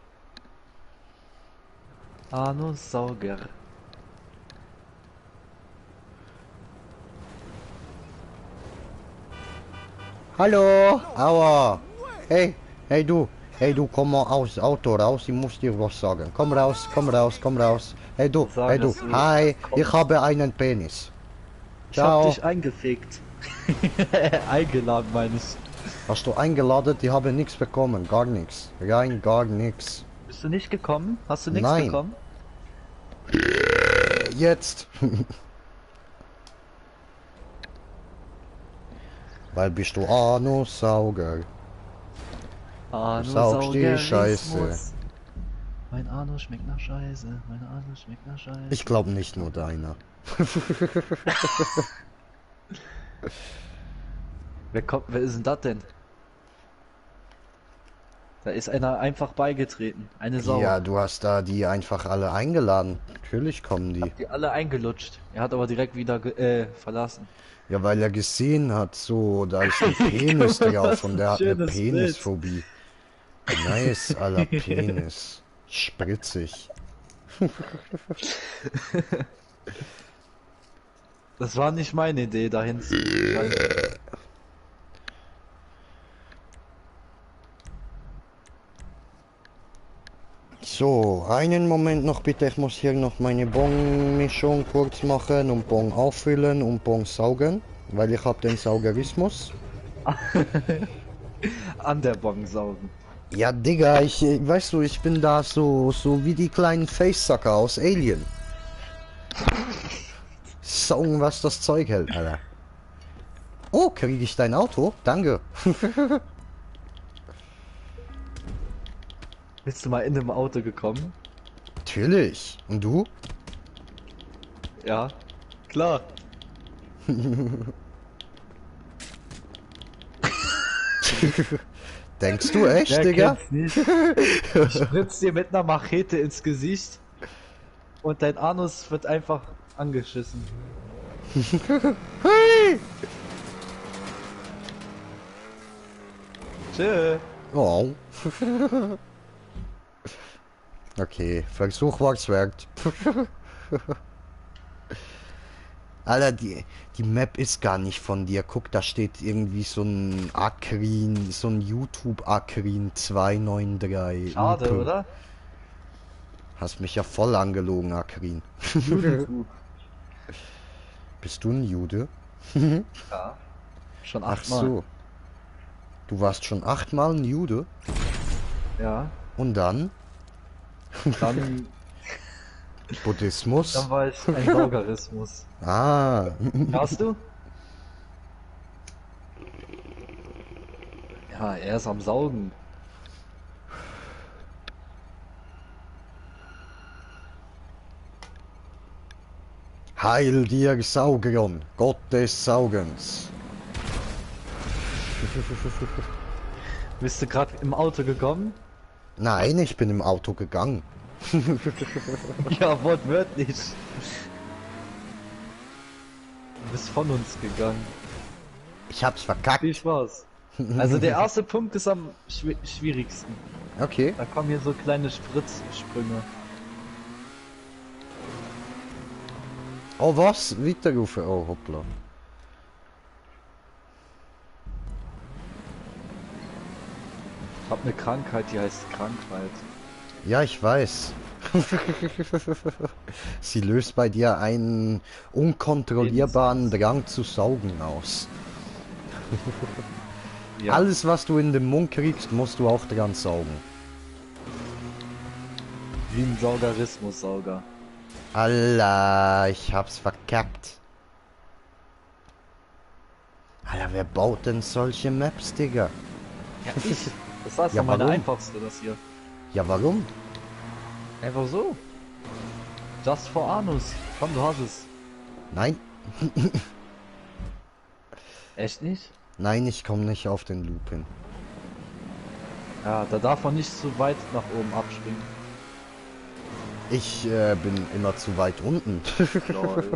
Anus Sauger. Hallo. Aua. Hey, hey du, komm mal aus Auto raus. Ich muss dir was sagen. Komm raus, komm raus, komm raus. Hey du, Sag hey du. es, Hi, komm. ich habe einen Penis. Ich hab Ciao. dich eingefegt. Eingeladen meine ich. Hast du eingeladen? Die haben nichts bekommen, gar nichts. Rein gar nichts. Bist du nicht gekommen? Hast du nichts Nein. bekommen? Jetzt. Weil bist du Anus-Sauger. Anus saugst die Saugerismus. Scheiße. Mein Anus schmeckt nach Scheiße. Mein Anus schmeckt nach Scheiße. Ich glaube nicht nur deiner. Wer ist denn das denn? Da ist einer einfach beigetreten. Eine Sau. Ja, du hast da die einfach alle eingeladen. Natürlich kommen die. Die alle eingelutscht. Er hat aber direkt wieder verlassen. Ja, weil er gesehen hat, so, da ist ein Penis drauf und der hat eine Schönes Bild. Penisphobie. Nice, aller Penis. Spritzig. Das war nicht meine Idee, dahin zu gehen. So, einen Moment noch bitte. Ich muss hier noch meine Bong-Mischung kurz machen und Bong auffüllen und Bong saugen, weil ich habe den Saugerismus. An der Bong saugen. Ja, Digga, weißt du, ich bin da so wie die kleinen Facesucker aus Alien. Saugen, was das Zeug hält, Alter. Oh, kriege ich dein Auto? Danke. Bist du mal in dem Auto gekommen? Natürlich. Und du? Ja, klar. Denkst du echt, Wer Digga? kennt's nicht? Ich spritz dir mit einer Machete ins Gesicht und dein Anus wird einfach angeschissen. Hey! Tschö. Oh. Okay, Versuch war's wert. Alter, die Map ist gar nicht von dir. Guck, da steht irgendwie so ein Akrin, so ein YouTube Akrin 293. Schade, Upe. oder? Hast mich ja voll angelogen, Akrin. Judentum. Bist du ein Jude? Ja. Schon Ach 8-mal. so. Du warst schon 8-mal ein Jude? Ja. Und dann? Dann, Buddhismus? dann war ich ein Saugerismus. Ah. Hast du? Ja, er ist am Saugen. Heil dir, Saugeron, Gott des Saugens. Bist du gerade im Auto gekommen? Nein, ich bin im Auto gegangen. Ja, wortwörtlich. Du bist von uns gegangen. Ich hab's verkackt. Viel Spaß. Also der erste Punkt ist am schwierigsten. Okay. Da kommen hier so kleine Spritzsprünge. Oh was? Weiterrufen. Oh hoppla. Ich hab eine Krankheit, die heißt Krankheit. Ja, ich weiß. Sie löst bei dir einen unkontrollierbaren Drang zu saugen aus. Ja. Alles, was du in den Mund kriegst, musst du auch dran saugen. Wie ein Saugerismus-Sauger. Allah, ich hab's verkackt. Alter, wer baut denn solche Maps, Digga? Ja, ich. Das war Ja, doch meine warum? einfachste, das hier. Ja, warum? Einfach so. Just for Anus. Komm, du hast es. Nein, Echt nicht? nein, ich komme nicht auf den Loop hin. Ja, da darf man nicht zu weit nach oben abspringen. Ich bin immer zu weit unten. Lol.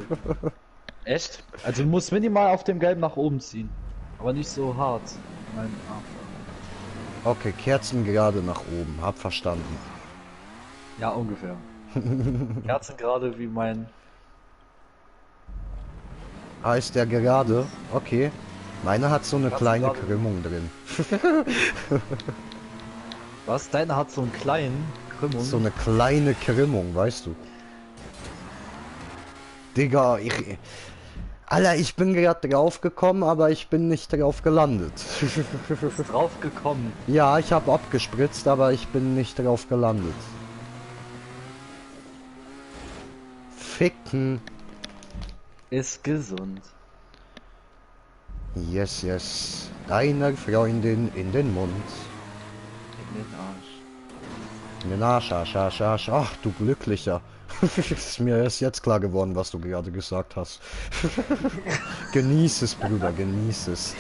Echt? Also du musst minimal auf dem Gelb nach oben ziehen. Aber nicht so hart. Mein Arm. Okay, Kerzen gerade nach oben, hab verstanden. Ja, ungefähr. Kerzen gerade wie mein... Heißt der gerade? Okay. Meine hat so eine Kerzen kleine gerade. Krümmung drin. Was? Deine hat so einen kleinen Krümmung. So eine kleine Krümmung, weißt du. Digga, Alter, ich bin gerade drauf gekommen, aber ich bin nicht drauf gelandet. Ist drauf gekommen. Ja, ich habe abgespritzt, aber ich bin nicht drauf gelandet. Ficken. Ist gesund. Yes, yes. Deiner Freundin in den Mund. In den Arsch. In den Arsch, Arsch, Arsch, Arsch. Ach, du Glücklicher. Ist mir erst jetzt klar geworden, was du gerade gesagt hast. Genieß es, Bruder, genieß es.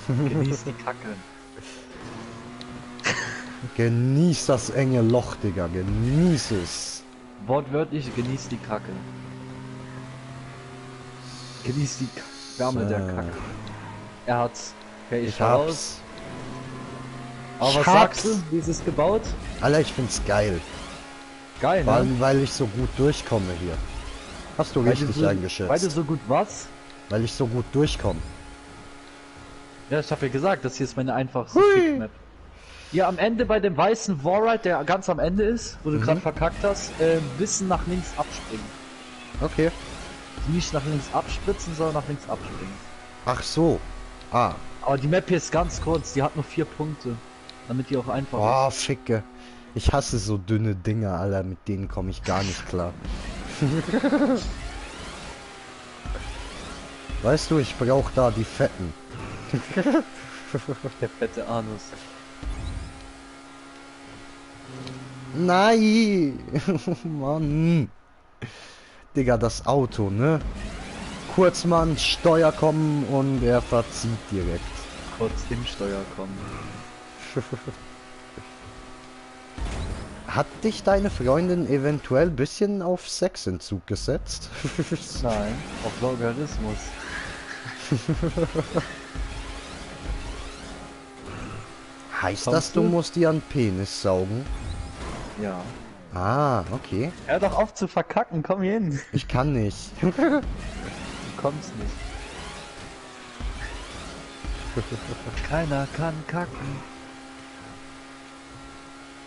Genieß die Kacke. Genieß das enge Loch, Digga. Genieß es. Wortwörtlich, genieß die Kacke. Genieß die Wärme der Kacke. Er hat's. Okay, ich raus. hab's. Aber Ich was hab's. sagst du? Wie ist es gebaut? Alter, ich find's geil. Geil, Vor ne? allem, weil ich so gut durchkomme hier. Hast du richtig Weil du eingeschätzt. so gut was? Weil ich so gut durchkomme. Ja, ich hab ja gesagt, das hier ist meine einfachste Hui. Fick-Map. Hier am Ende bei dem weißen Warride, der ganz am Ende ist, wo du gerade verkackt hast, bisschen nach links abspringen. Okay. Nicht nach links abspritzen, sondern nach links abspringen. Ach so. Ah. Aber die Map hier ist ganz kurz, die hat nur 4 Punkte. Damit die auch einfach Boah, Ficke. Ich hasse so dünne Dinger, Alter. Mit denen komme ich gar nicht klar. Weißt du, ich brauche da die Fetten. ist. Der fette Anus. Nein! Mann! Digga, das Auto, ne? Kurz mal ans Steuer kommen und er verzieht direkt. Kurz im Steuer kommen. Hat dich deine Freundin eventuell bisschen auf Sexentzug gesetzt? Nein, auf Logaritmus. Heißt Kommst das, du du? musst dir an Penis saugen? Ja. Ah, okay. Hör doch auf zu verkacken, komm hier hin. Ich kann nicht. Du kommst nicht. Keiner kann kacken.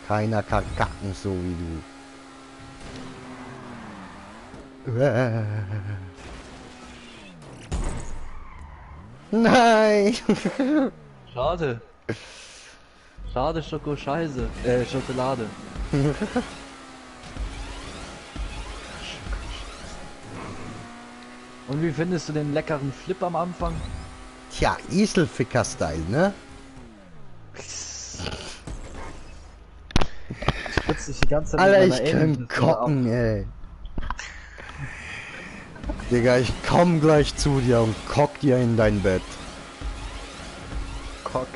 Keiner kann kacken, so wie du. Nein! Schade. Schade, Schoko-Scheiße. Schokolade. Und wie findest du den leckeren Flip am Anfang? Tja, Iselficker-Style, ne? Spritzt dich die ganze Zeit Alter, mit ich meiner kann Aim- kocken, ey. Digga, ich komm gleich zu dir und kock dir in dein Bett. Cock.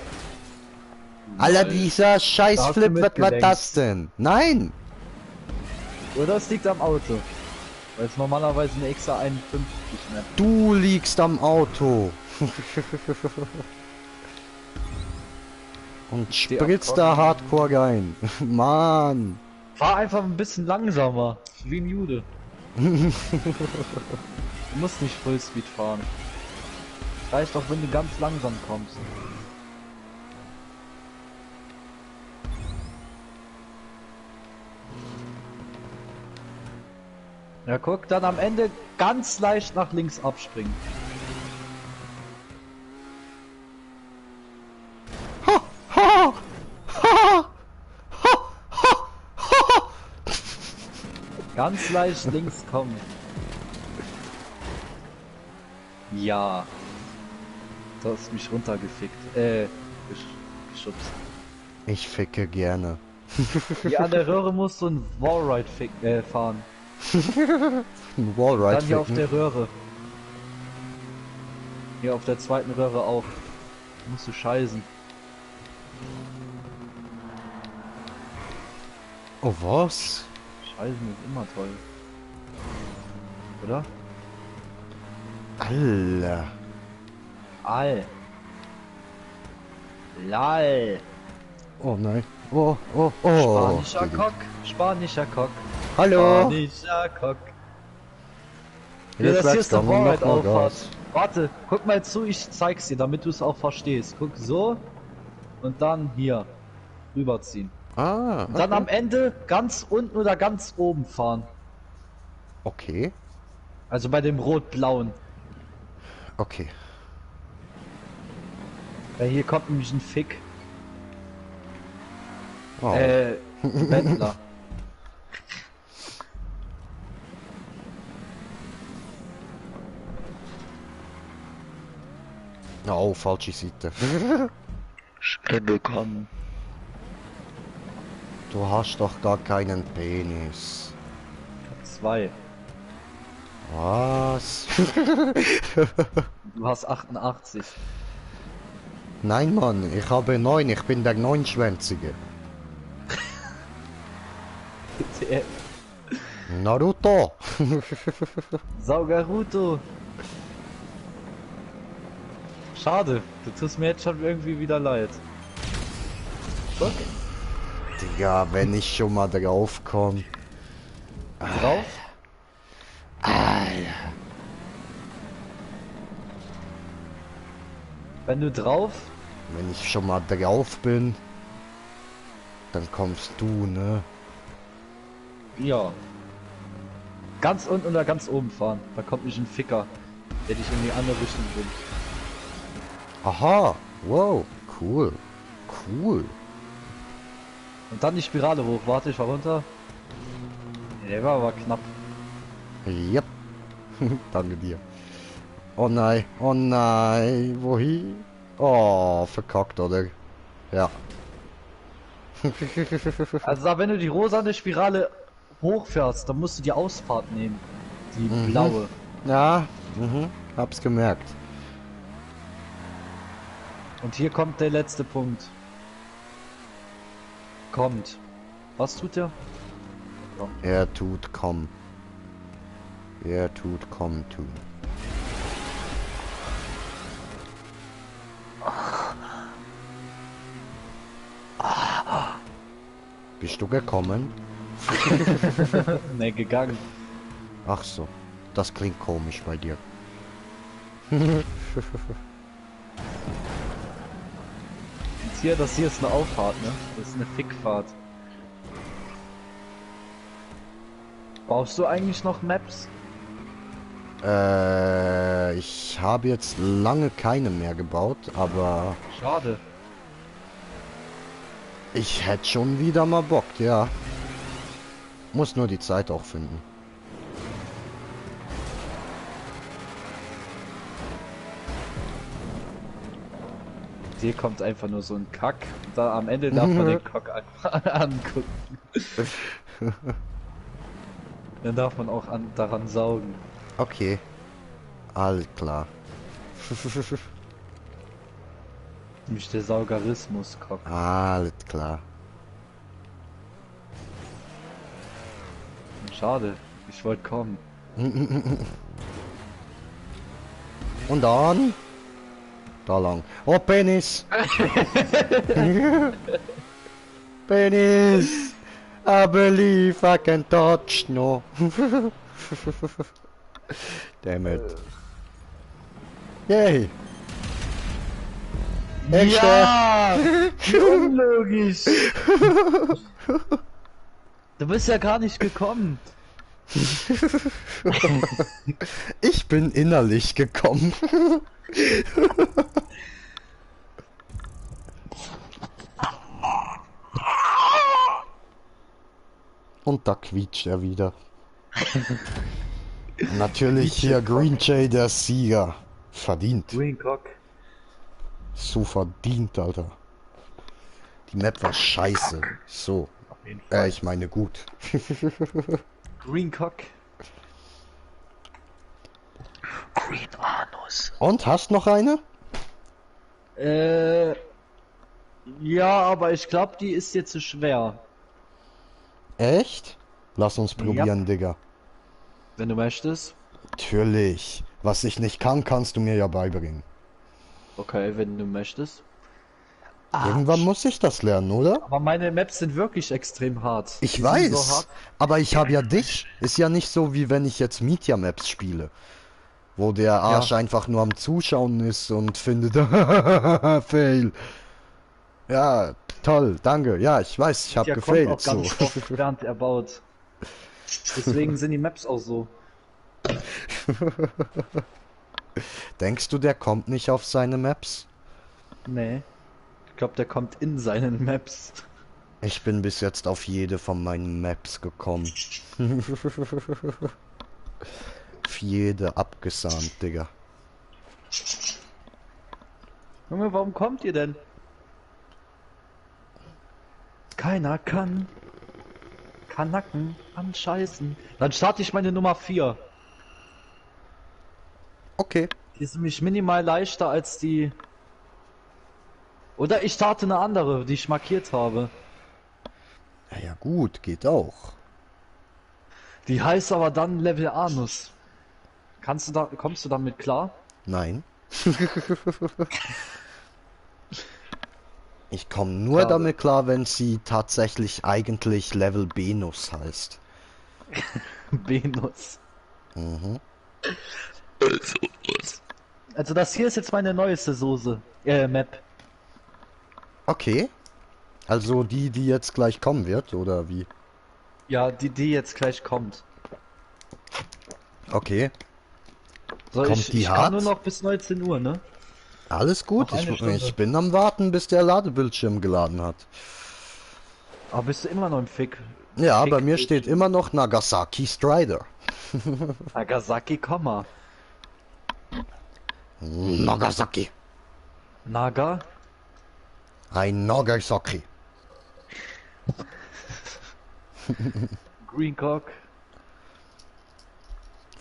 Alter, dieser Da hast Scheißflip, du was war mitgelenkt. das denn? Nein! Oder es liegt am Auto. Weil es normalerweise eine XA51 Map. Du liegst am Auto. Und spritzt da Hardcore rein. Mann. Fahr einfach ein bisschen langsamer. Wie ein Jude. Du musst nicht Fullspeed fahren. Reicht auch, wenn du ganz langsam kommst. Ja, guck, dann am Ende ganz leicht nach links abspringen. Ganz leicht links kommen. Ja. Du hast mich runtergefickt. Geschubst. Ich ficke gerne. Hier an der Röhre musst du ein Wallride fahren. Ein Wallride Dann hier auf ficken. der Röhre. Hier auf der zweiten Röhre auch. Musst du scheißen. Oh, was? Scheißen ist immer toll. Oder? Alter. All. Lal. Oh nein. Oh, oh, oh. Spanischer Cock. Spanischer Cock. Hallo. Spanischer Cock. Ja, Jetzt das hier sagst ist du der noch Wallride mal Auffahrt. Gas. Warte, guck mal zu, ich zeig's dir, damit du es auch verstehst. Guck so und dann hier rüberziehen. Ah, Und dann okay. am Ende ganz unten oder ganz oben fahren. Okay. Also bei dem rot-blauen. Okay. Weil hier kommt nämlich ein Fick. Oh. Ein Bettler. Oh, falsche Seite. Schnell bekommen. Du hast doch gar keinen Penis. 2. Was? Du hast 88. Nein, Mann, ich habe 9, ich bin der Neunschwänzige. Naruto. Saugaruto. Schade, du tust mir jetzt schon irgendwie wieder leid. Guck, Digga, wenn ich schon mal drauf komme. drauf. Wenn du drauf, Wenn ich schon mal drauf bin, dann kommst du, ne? ja. Ganz unten oder ganz oben fahren. Da kommt nicht ein Ficker, der dich in die andere Richtung bringt. Aha, wow, cool, cool. Und dann die Spirale hoch. Warte, ich fahr runter. Der war aber knapp. Yep. Danke dir. Oh nein, wohin? Oh, verkackt, oder? Ja. Also wenn du die rosane Spirale hochfährst, dann musst du die Ausfahrt nehmen. Die blaue. Ja, hab's gemerkt. Und hier kommt der letzte Punkt. Kommt. Was tut der? Er tut komm. Er tut komm tun. Bist du gekommen? Ne, gegangen. Ach so, das klingt komisch bei dir. Und hier, das hier ist eine Auffahrt, ne? Das ist eine Fickfahrt. Brauchst du eigentlich noch Maps? Ich habe jetzt lange keine mehr gebaut, aber Schade. ich hätte schon wieder mal Bock, ja. Muss nur die Zeit auch finden. Hier kommt einfach nur so ein Kack. Und da am Ende darf man den Kack angucken. Dann darf man auch daran saugen. Okay. Alles klar. Nämlich der Saugarismus-Kack. Alles klar. Schade, ich wollte kommen. Und dann? Da lang. Oh, Penis! Penis! I believe I can touch no. Damn it. Yay! Extra! Ja! Wie unlogisch! Du bist ja gar nicht gekommen. Ich bin innerlich gekommen. Und da quietscht er wieder. Natürlich hier Green Jay der Sieger. Verdient. Green Cock. So verdient, Alter. Die Map war scheiße. So. Auf jeden Fall. Ich meine gut. Green Cock. Green Anus. Und, hast noch eine? Ja, aber ich glaube, die ist jetzt zu schwer. Echt? Lass uns probieren, Digga. Wenn du möchtest. Natürlich. Was ich nicht kann, kannst du mir ja beibringen. Okay, wenn du möchtest. Irgendwann muss ich das lernen, oder? Aber meine Maps sind wirklich extrem hart. Ich Die sind weiß, so hart. aber ich habe ja dich. Ist ja nicht so, wie wenn ich jetzt Media Maps spiele. Wo der Arsch einfach nur am Zuschauen ist und findet, fail. Ja, toll, danke. Ja, ich weiß, ich habe Der kommt auch gefailt. So. ganz oft, während er baut. Deswegen sind die Maps auch so. Denkst du, der kommt nicht auf seine Maps? Nee. Ich glaube, der kommt in seinen Maps. Ich bin bis jetzt auf jede von meinen Maps gekommen. Auf jede abgesahnt, Digga. Junge, warum kommt ihr denn? Keiner kann Kanacken anscheißen. Dann starte ich meine Nummer 4. Okay. Die ist nämlich minimal leichter als die... Oder ich starte eine andere, die ich markiert habe. Ja, ja gut, geht auch. Die heißt aber dann Level Anus. Kommst du damit klar? Nein. Ich komme nur Schade. damit klar, wenn sie tatsächlich eigentlich Level Benus heißt. Venus. Mhm. Also, was? Also das hier ist jetzt meine neueste Soße. Map. Okay. Also die jetzt gleich kommen wird, oder wie? Ja, die jetzt gleich kommt. Okay. So, Kommt die ich hart? kann nur noch bis 19 Uhr, ne? Alles gut, Noch eine Stunde. ich bin am Warten, bis der Ladebildschirm geladen hat. Aber bist du immer noch im Fick? Ja, Fick bei mir dich. steht immer noch Nagasaki Strider. Nagasaki, Komma. Nagasaki. Naga? Ein Nagasaki. Green Cock.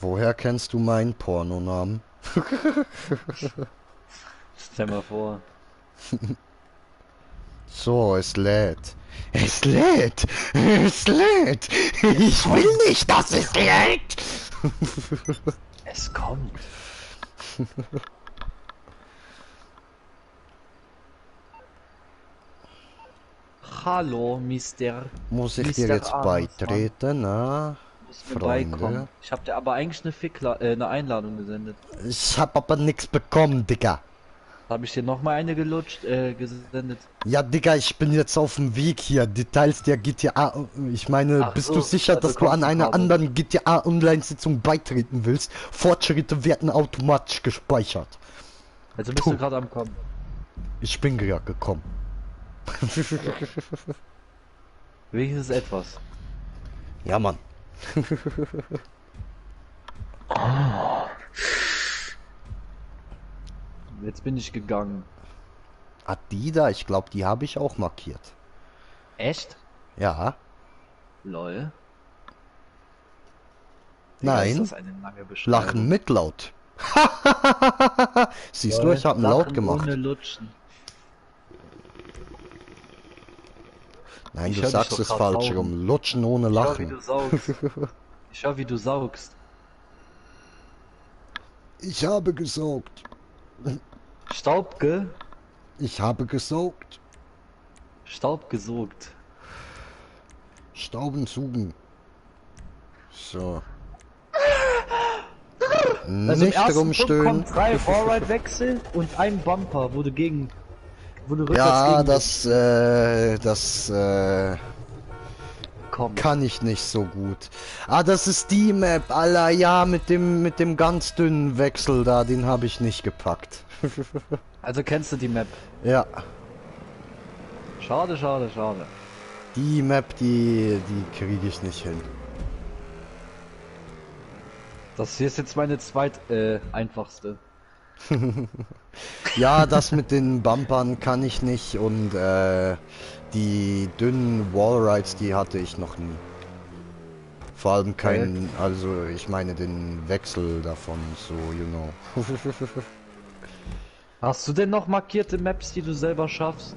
Woher kennst du meinen Pornonamen? Stell mal vor. So, es lädt. Es lädt! Es lädt! Ich will nicht, dass es lädt! Es kommt. Hallo, Mister. Muss ich Mr. dir jetzt Arns, beitreten, na? Musst mir Freunde. beikommen. Ich hab dir aber eigentlich eine Einladung gesendet. Ich hab aber nichts bekommen, Digga. Habe ich dir noch mal eine gesendet? Ja, Digga, ich bin jetzt auf dem Weg hier. Details der GTA. Ich meine, Ach bist so, du sicher, also dass du an kommst du einer gerade. anderen GTA Online-Sitzung beitreten willst? Fortschritte werden automatisch gespeichert. Also bist Puh. du gerade am Kommen. Ich bin gerade gekommen. Wenigstens etwas. Ja, Mann. Jetzt bin ich gegangen. Adida, ich glaube, die habe ich auch markiert. Echt? Ja. Lol. Digga, Nein. ist das eine lange Beschreibung. Lachen mit laut. Siehst du, Lol. ich habe Lachen laut gemacht. ohne Lutschen. Nein, Ich du hör dich sagst doch es grad falsch saugen. rum. Lutschen ohne Ich hör, wie Lachen. du saugst. Ich hör, wie du saugst. Ich habe gesaugt. Staubge? Ich habe gesaugt. Staub gesogt. Stauben zugen. So. Also im Nicht ersten Punkt rumstöhnen. kommt 3 Allride-Wechsel und ein Bumper, wo du rückwärts Ja, gegen das kommst. kann ich nicht so gut. Ah, das ist die Map, Alter, ja, mit dem ganz dünnen Wechsel da, den habe ich nicht gepackt. Also kennst du die Map? Ja, Schade, schade, schade. die Map, die kriege ich nicht hin. Das hier ist jetzt meine einfachste. Ja, das mit den Bumpern kann ich nicht und die dünnen Wallrides, die hatte ich noch nie. Vor allem keinen, also ich meine den Wechsel davon, so, you know. Hast du denn noch markierte Maps, die du selber schaffst?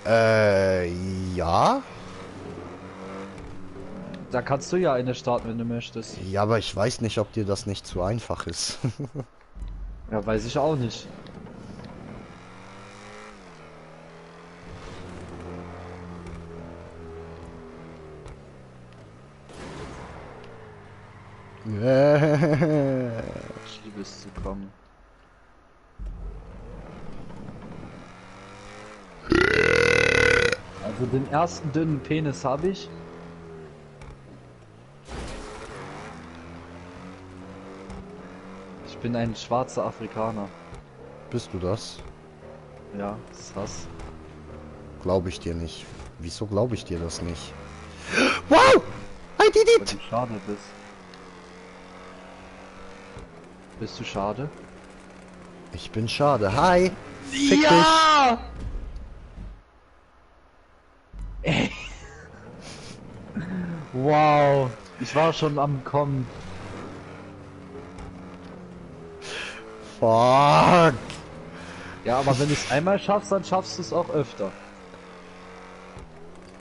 Ja. Da kannst du ja eine starten, wenn du möchtest. Ja, aber ich weiß nicht, ob dir das nicht zu einfach ist. Ja, weiß ich auch nicht. Ich liebe es zu kommen. Also den ersten dünnen Penis habe ich. Ich bin ein schwarzer Afrikaner. Bist du das? Ja, das ist was. Glaube ich dir nicht. Wieso glaube ich dir das nicht? Wow! I did Weil it! du schade bist. Bist du schade? Ich bin schade. Hi! Fick dich! Ja! Ey. Wow, ich war schon am Kommen. Fuck! Ja, aber wenn du es einmal schaffst, dann schaffst du es auch öfter.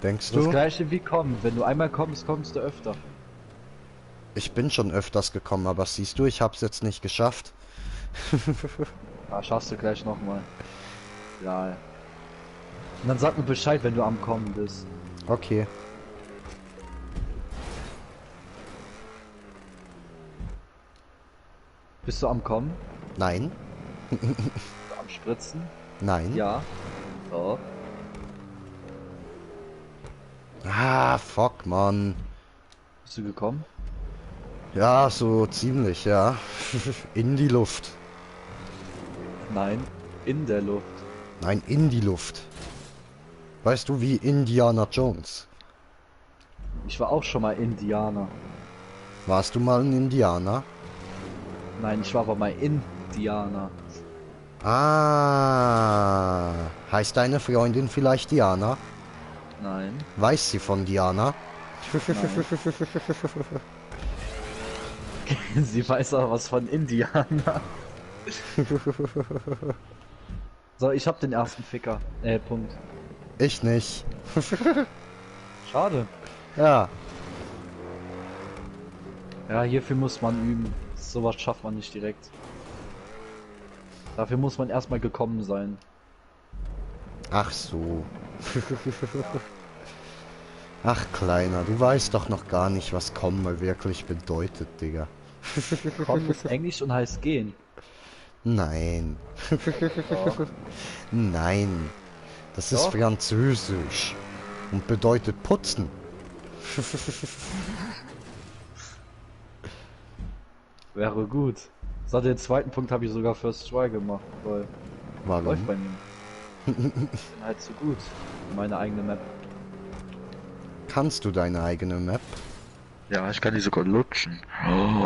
Denkst Das du? gleiche wie kommen. Wenn du einmal kommst, kommst du öfter. Ich bin schon öfters gekommen, aber siehst du, ich hab's jetzt nicht geschafft. Ja, schaffst du gleich nochmal. Ja. Und dann sag mir Bescheid, wenn du am Kommen bist. Okay. Bist du am Kommen? Nein. Bist du am Spritzen? Nein. Ja. Doch. Ah, fuck, Mann. Bist du gekommen? Ja, so ziemlich, ja. In die Luft. Nein. In der Luft. Nein, in die Luft. Weißt du, wie Indiana Jones? Ich war auch schon mal Indianer. Warst du mal ein Indianer? Nein, ich war aber mal Indianer. Ah. Heißt deine Freundin vielleicht Diana? Nein. Weiß sie von Diana? Sie weiß auch was von Indianer. So, ich hab den ersten Ficker. Punkt. Ich nicht. Schade. Ja. Ja, hierfür muss man üben. Sowas schafft man nicht direkt. Dafür muss man erstmal gekommen sein. Ach so. Ach, Kleiner, du weißt doch noch gar nicht, was kommen wirklich bedeutet, Digga. Kommen ist Englisch und heißt gehen. Nein. Ja. Nein. Das ist Doch. Französisch und bedeutet putzen. Wäre gut. So, den zweiten Punkt habe ich sogar First Try gemacht, weil läuft Warum? bei mir. Ich bin halt so gut. Meine eigene Map. Kannst du deine eigene Map? Ja, ich kann die sogar lutschen.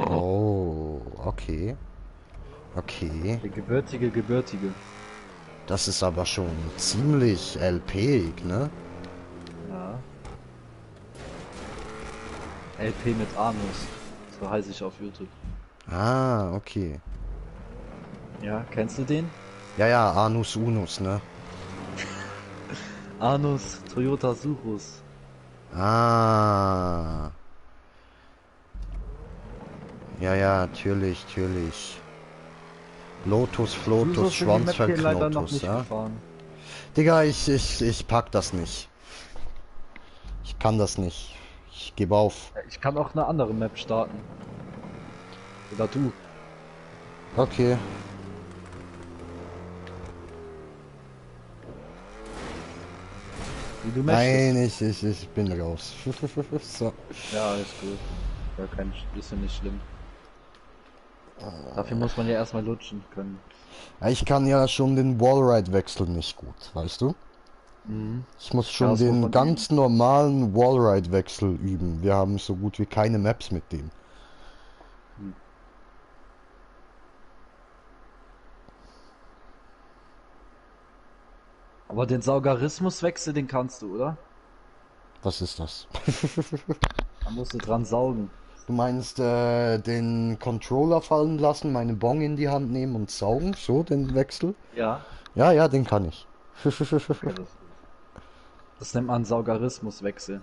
Oh, okay. Okay. Der gebürtige. Das ist aber schon ziemlich LP-ig, ne? Ja. LP mit Anus. So heiße ich auf YouTube. Ah, okay. Ja, kennst du den? Ja, ja, Anus Unus, ne? Anus Toyota Surus. Ah. Ja, ja, natürlich, natürlich. Lotus, Flotus, Leider noch Schwanzverknotus, nicht ja? gefahren. Digga, ich pack das nicht. Ich kann das nicht. Ich gebe auf. Ich kann auch eine andere Map starten. Oder du. Okay. Wie du möchtest. Nein, ich bin raus. So. Ja, alles gut. Ja, ist ja nicht schlimm. Dafür muss man ja erstmal lutschen können. Ja, ich kann ja schon den Wallride-Wechsel nicht gut, weißt du? Mhm. Ich muss Ja, schon das muss den man ganz normalen Wallride-Wechsel üben. Wir haben so gut wie keine Maps mit dem. Aber den Saugarismuswechsel, den kannst du, oder? Was ist das? Da musst du dran saugen. Du meinst den Controller fallen lassen, meine Bong in die Hand nehmen und saugen? So, den Wechsel? Ja. Ja, ja, den kann ich. Okay, das nennt man Saugarismuswechsel.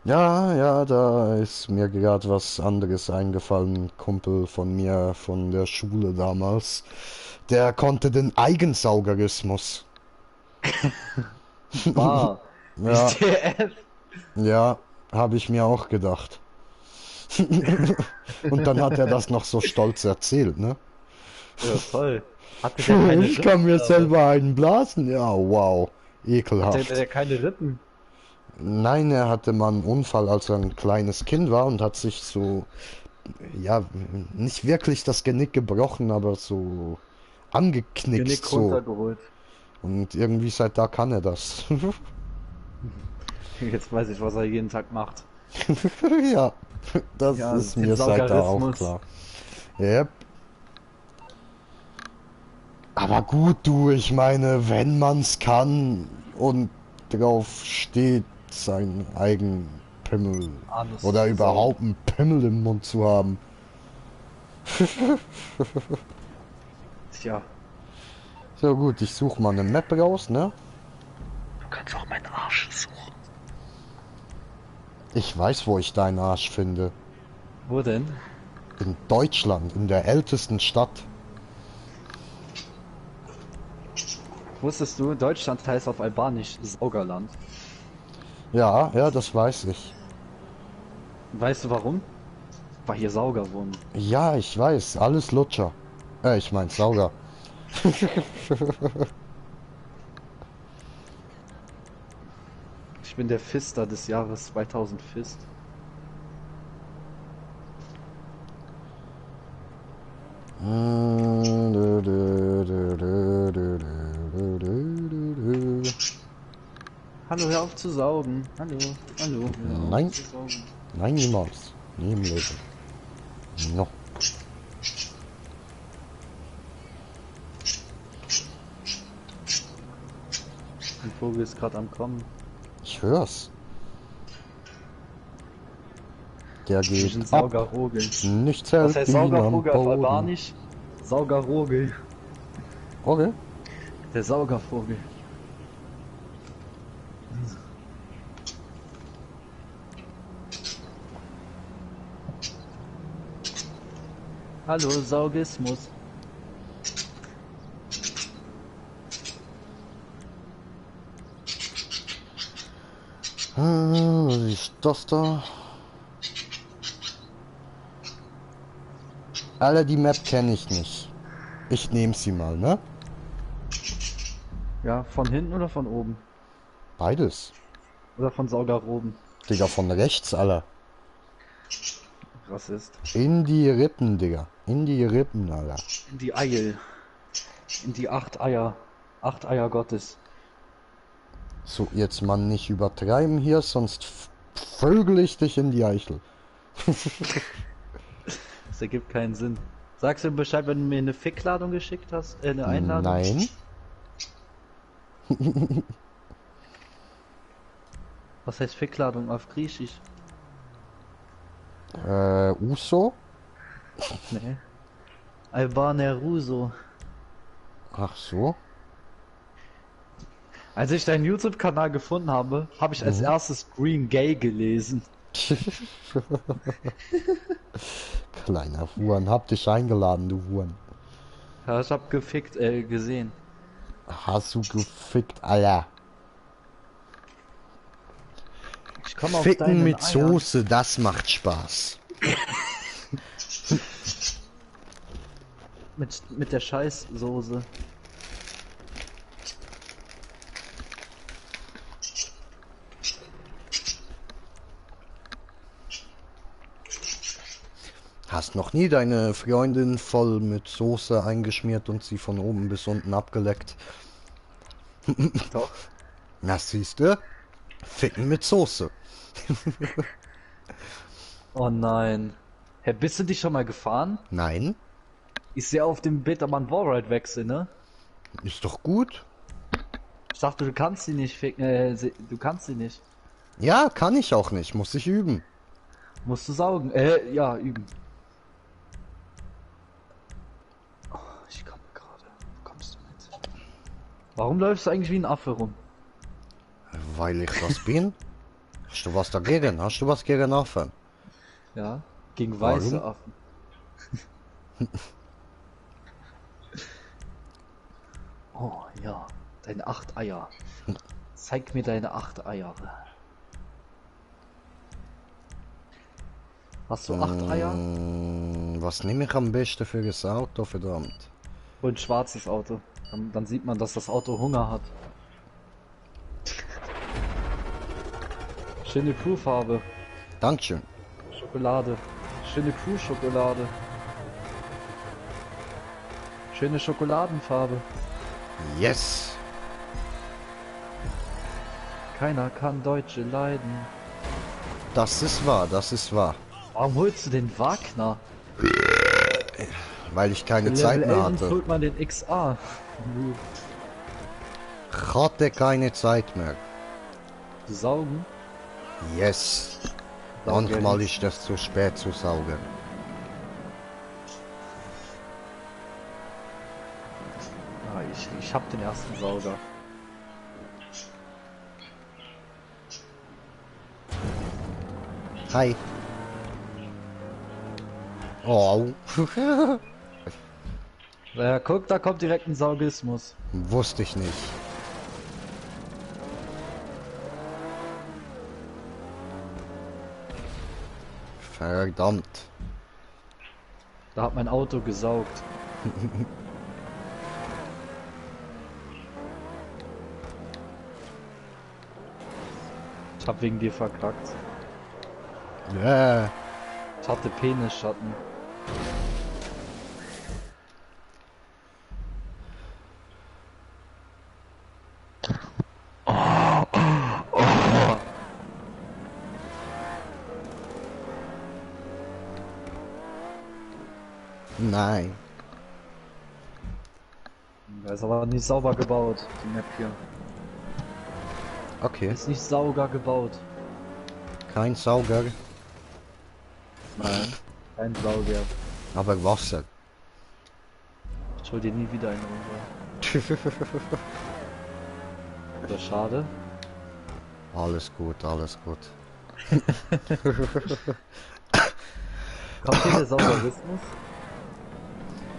Ja, ja, da ist mir gerade was anderes eingefallen. Ein Kumpel von mir von der Schule damals. Der konnte den Eigensaugerismus. Ah, Ja, TF. ja, habe ich mir auch gedacht. Und dann hat er das noch so stolz erzählt, ne? Ja, toll. Hatte der keine Ich kann Rippen, mir oder selber einen blasen. Ja, wow. was? Ekelhaft. Hatte der keine Rippen? Nein, er hatte mal einen Unfall, als er ein kleines Kind war und hat sich so, ja, nicht wirklich das Genick gebrochen, aber so angeknickst Genick so. runtergeholt. Und irgendwie seit da kann er das. Jetzt weiß ich, was er jeden Tag macht. Ja, das Ja, ist den mir seit da auch Saugarismus. klar. Yep. Aber gut, du, ich meine, wenn man's kann und drauf steht, sein eigen Pimmel Anus oder zu überhaupt einen Pimmel im Mund zu haben. Tja, So gut, ich suche mal eine Map raus, ne? Du kannst auch meinen Arsch suchen. Ich weiß, wo ich deinen Arsch finde. Wo denn? In Deutschland, in der ältesten Stadt. Wusstest du, Deutschland heißt auf Albanisch Saugerland. Ja, ja, das weiß ich. Weißt du warum? Weil hier Sauger wohnen. Ja, ich weiß, alles Lutscher. Ich mein Sauger. Ich bin der Fister des Jahres 2000 Fist. Hallo, hör auf zu saugen. Hallo, hallo. Hör auf Nein. zu saugen. Nein, niemals. Nie im Leben. No. Ein Vogel ist gerade am Kommen. Ich hör's. Der Wir geht sind ab. Saugerrogel. Nichts Was hält heißt ihn am Saugervogel auf Boden. Albanisch? Saugerrogel. Okay. Der Saugervogel. Hallo, Saugismus. Was ist das da? Alle, die Map kenne ich nicht. Ich nehme sie mal, ne? Ja, von hinten oder von oben? Beides. Oder von Saugerroben? Digga, von rechts, Alter. Rassist. In die Rippen, Digga. In die Rippen, Alter. In die Eil. In die 8 Eier. 8 Eier Gottes. So, jetzt mal nicht übertreiben hier, sonst vögel ich dich in die Eichel. Das ergibt keinen Sinn. Sagst du Bescheid, wenn du mir eine Fickladung geschickt hast? Eine Einladung? Nein. Was heißt Fickladung auf Griechisch? Uso? Nee. Albaner Ruso. Ach so. Als ich deinen YouTube-Kanal gefunden habe, habe ich als erstes Green Gay gelesen. Kleiner Huren, hab dich eingeladen, du Huren. Ja, ich hab gefickt, gesehen. Hast du gefickt, Alter. Ich komme auf Ficken deinen mit Eiern. Soße, das macht Spaß. Mit der Scheißsoße. Hast noch nie deine Freundin voll mit Soße eingeschmiert und sie von oben bis unten abgeleckt? Doch. Na siehste, Ficken mit Soße. Oh nein. Hä, bist du dich schon mal gefahren? Nein, Ich sehe auf dem Bild aber ein Wallride wechseln, ne? ist doch gut. Ich dachte, du kannst sie nicht ficken, du kannst sie nicht. Ja, kann ich auch nicht, muss ich üben. Musst du saugen. Ja, üben. Oh, ich komme gerade. Wo kommst du mit? Warum läufst du eigentlich wie ein Affe rum? Weil ich das bin. Hast du was dagegen? Hast du was gegen Affen? Ja, gegen weiße Warum? Affen. Oh ja, deine 8 Eier. Zeig mir deine 8 Eier. Hast du 8 Eier? Was nehme ich am besten für das Auto, verdammt? Und ein schwarzes Auto. Dann sieht man, dass das Auto Hunger hat. Schöne Crewfarbe. Dankeschön. Schokolade. Schöne Crew-Schokolade. Schöne Schokoladenfarbe. Yes. Keiner kann Deutsche leiden. Das ist wahr, das ist wahr. Warum holst du den Wagner? Weil ich keine Level Zeit mehr 11 hatte. holt man den XA. Ich hatte keine Zeit mehr. Saugen? Yes. Manchmal ist es zu spät zu saugen. Ah, ich hab den ersten Sauger. Hi. Oh. Ja, guck, da kommt direkt ein Saugismus. Wusste ich nicht. Verdammt. Da hat mein Auto gesaugt. Ich hab wegen dir verkackt. Ja. Ich hatte Penisschatten. Nein. Da ist aber nicht sauber gebaut, die Map hier. Okay. Ist nicht sauber gebaut. Kein Sauger, Nein, kein Sauger. aber Wasser. Ich hol dir nie wieder eine runter. Oder schade. Alles gut, alles gut. Kommt hier der Sauberismus?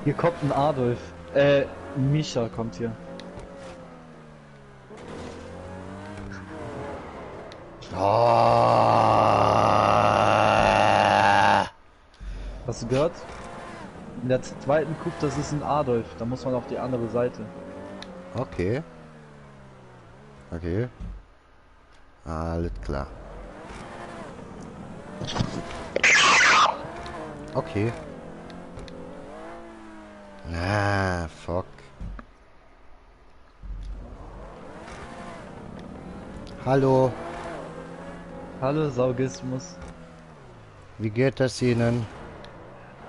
Hier kommt ein Adolf. Mischa kommt hier. Ah. Hast du gehört? In der zweiten Kup, das ist ein Adolf. Da muss man auf die andere Seite. Okay. Okay. Alles klar. Okay. Ah, fuck. Hallo, Hallo Saugismus. wie geht es Ihnen?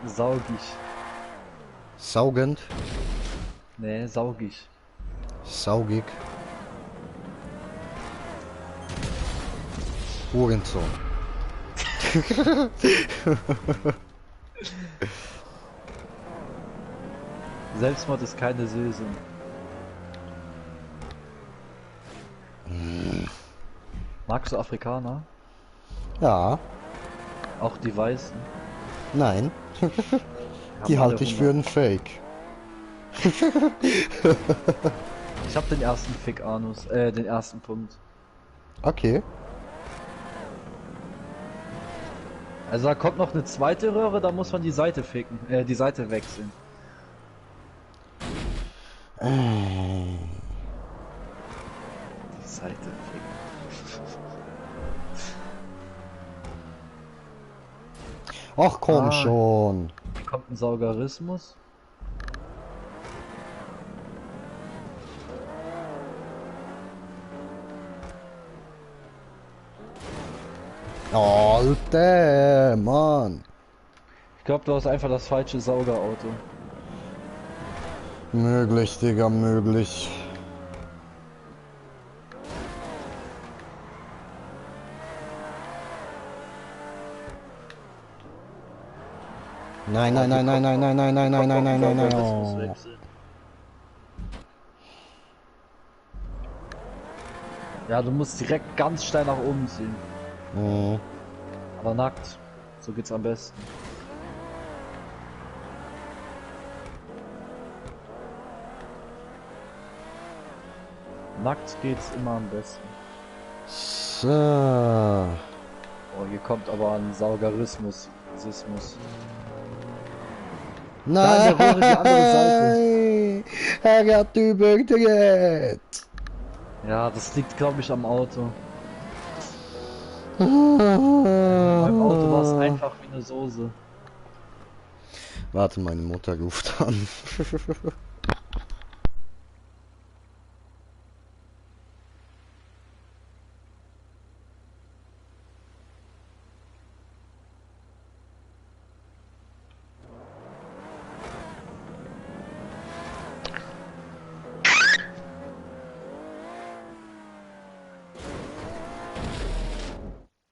Saugig. Saugend? Nee, saugig. Saugig? Hurensohn. Selbstmord ist keine Süße. Magst du Afrikaner? Ja, Auch die Weißen? nein. Haben Die alle halte ich Hunger. für einen Fake. Ich hab den ersten Fick Anus, den ersten Punkt. Okay. Also da kommt noch eine zweite Röhre, da muss man die Seite ficken, die Seite wechseln. Die Seite ficken. Ach komm Ah. schon. Hier kommt ein Saugerismus. Alter, Mann. Ich glaube, du hast einfach das falsche Saugerauto. Möglich, Digga, möglich. Nein, nein, nein, nein, nein, nein, nein, nein, nein, nein, nein, nein, nein. Oh. Ja, du musst direkt ganz steil nach oben ziehen. Mhm. Aber nackt. So geht's am besten. Nackt geht's immer am besten. So. Oh, hier kommt aber ein Saugerismus. Sismus. Nein, Da in der Röhre die andere er hat überdreht. Ja, das liegt glaube ich am Auto. Beim Auto war es einfach wie eine Soße. Warte, meine Mutter ruft an.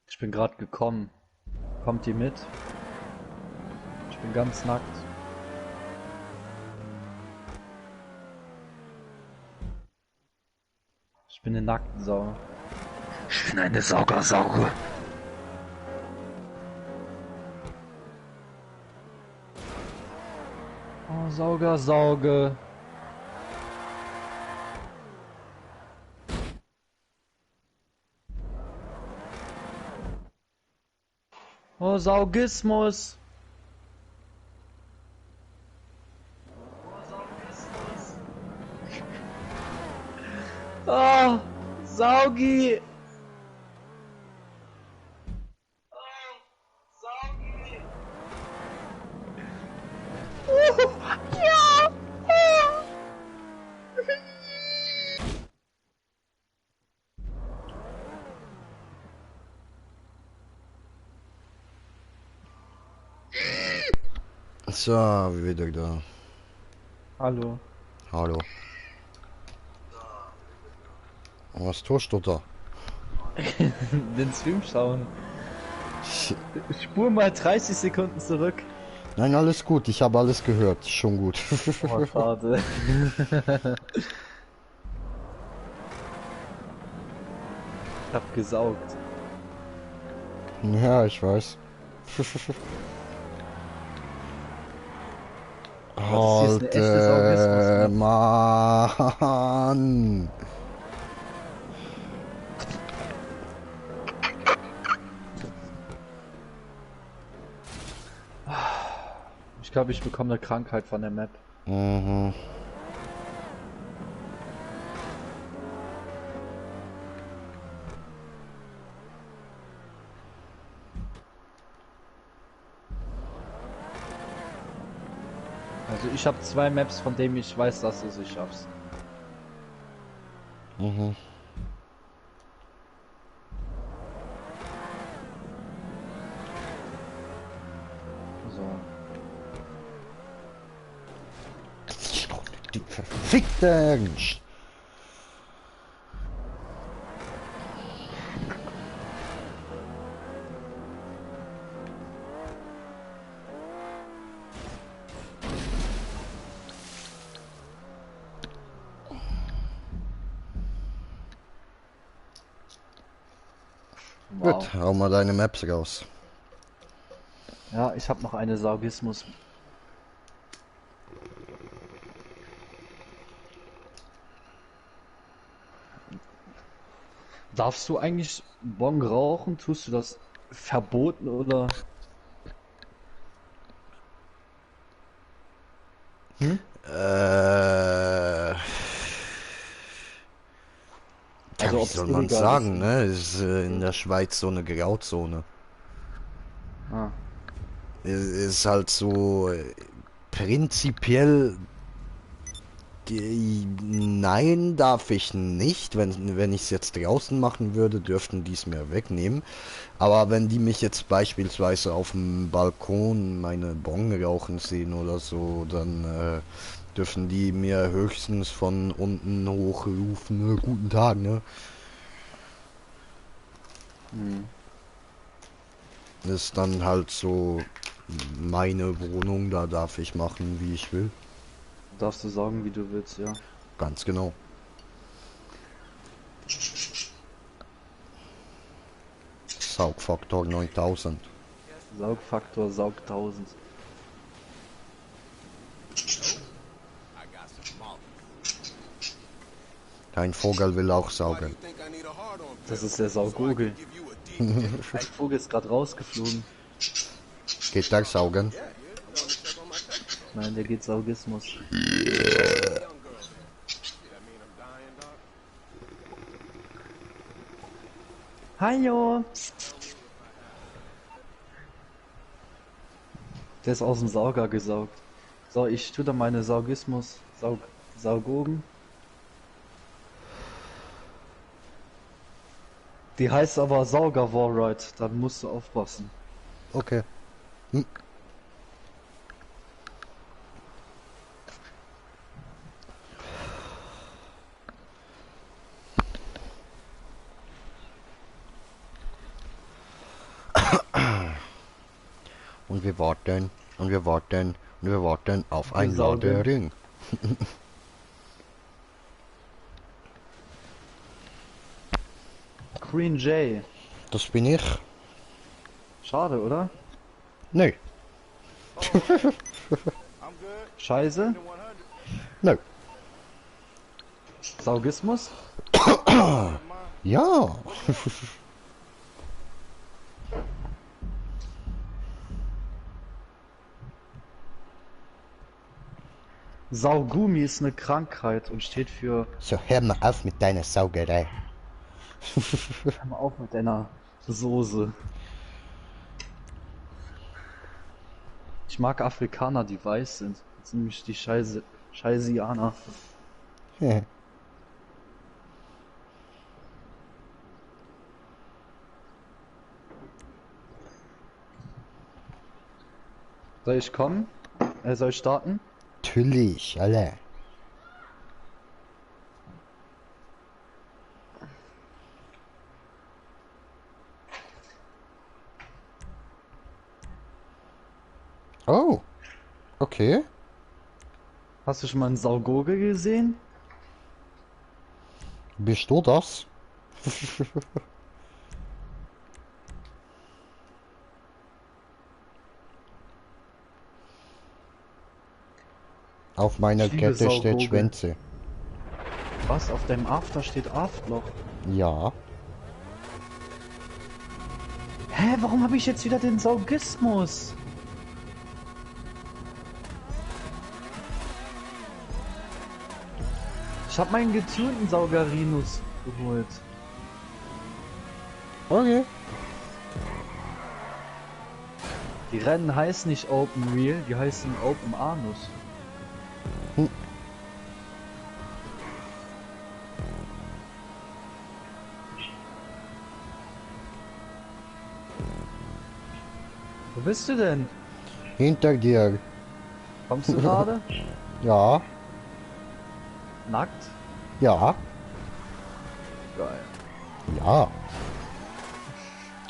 Ich bin gerade gekommen. Kommt ihr mit? Ich bin ganz nackt. Ich bin eine Nacktsau. Ich bin eine Saugersauge. Sauger, sauge. Oh, Saugismus. Oh, Saugi. Ja. So, wieder da. Hallo. Hallo. Was tust du da? Den Stream schauen. Spur mal 30 Sekunden zurück. Nein, alles gut, ich habe alles gehört, schon gut. Oh, schade. Ich hab gesaugt. Ja, ich weiß. Das ist hier ein echtes Alter, Augismus. Mann. Ich glaube, ich bekomme eine Krankheit von der Map. Mhm. Also ich habe 2 Maps, von denen ich weiß, dass du sie schaffst. Mhm. So. Die verfickten. Wow. Gut, hau mal deine Maps raus. Ja, ich habe noch eine Saugismus. Darfst du eigentlich Bon rauchen? Tust du das verboten oder? Hm? Ja, Also wie ob es soll man illegal ist. sagen, ne? Ist in der Schweiz so eine Grauzone. Ah. Ist halt so prinzipiell nein, darf ich nicht. Wenn ich es jetzt draußen machen würde, dürften die es mir wegnehmen. Aber wenn die mich jetzt beispielsweise auf dem Balkon meine Bong rauchen sehen oder so, dann dürfen die mir höchstens von unten hochrufen, guten Tag, ne? Hm. Das ist dann halt so meine Wohnung, da darf ich machen, wie ich will. Darfst du sagen, wie du willst, ja. Ganz genau. Saugfaktor 9000. Saugfaktor saugt 1000. Dein Vogel will auch saugen. Das ist der Saugurgel. Ein Vogel ist gerade rausgeflogen. Geht der saugen? Nein, der geht Saugismus. Hallo! Der ist aus dem Sauger gesaugt. So, ich tue da meine Saugismus. Saugogen. Die heißt aber Sauger Warride. Dann musst du aufpassen. Okay. Hm. Und wir warten, und wir warten, und wir warten auf Wir ein saugen. Ladering. Green Jay. Das bin ich. Schade, oder? Nee. I'm good. Scheiße. No. Saugismus? Ja. Saugummi ist eine Krankheit und steht für... So, hör mal auf mit deiner Saugerei. Hör mal auf mit deiner Soße. Ich mag Afrikaner, die weiß sind. Das sind nämlich die Scheißianer. Soll ich kommen? Soll ich starten? Natürlich, alle. Oh, okay. Hast du schon mal einen Saugurgel gesehen? Bist du das? Auf meiner Ich liebe Kette steht Saugurgel. Schwänze. Was? Auf deinem After steht Aftloch. Ja. Hä, warum habe ich jetzt wieder den Saugismus? Ich habe meinen getunten Saugarinus geholt. Okay. Die Rennen heißen nicht Open Wheel, die heißen Open Anus. Wo bist du denn? Hinter dir. Kommst du gerade? Ja. Nackt? Ja. Geil. Ja.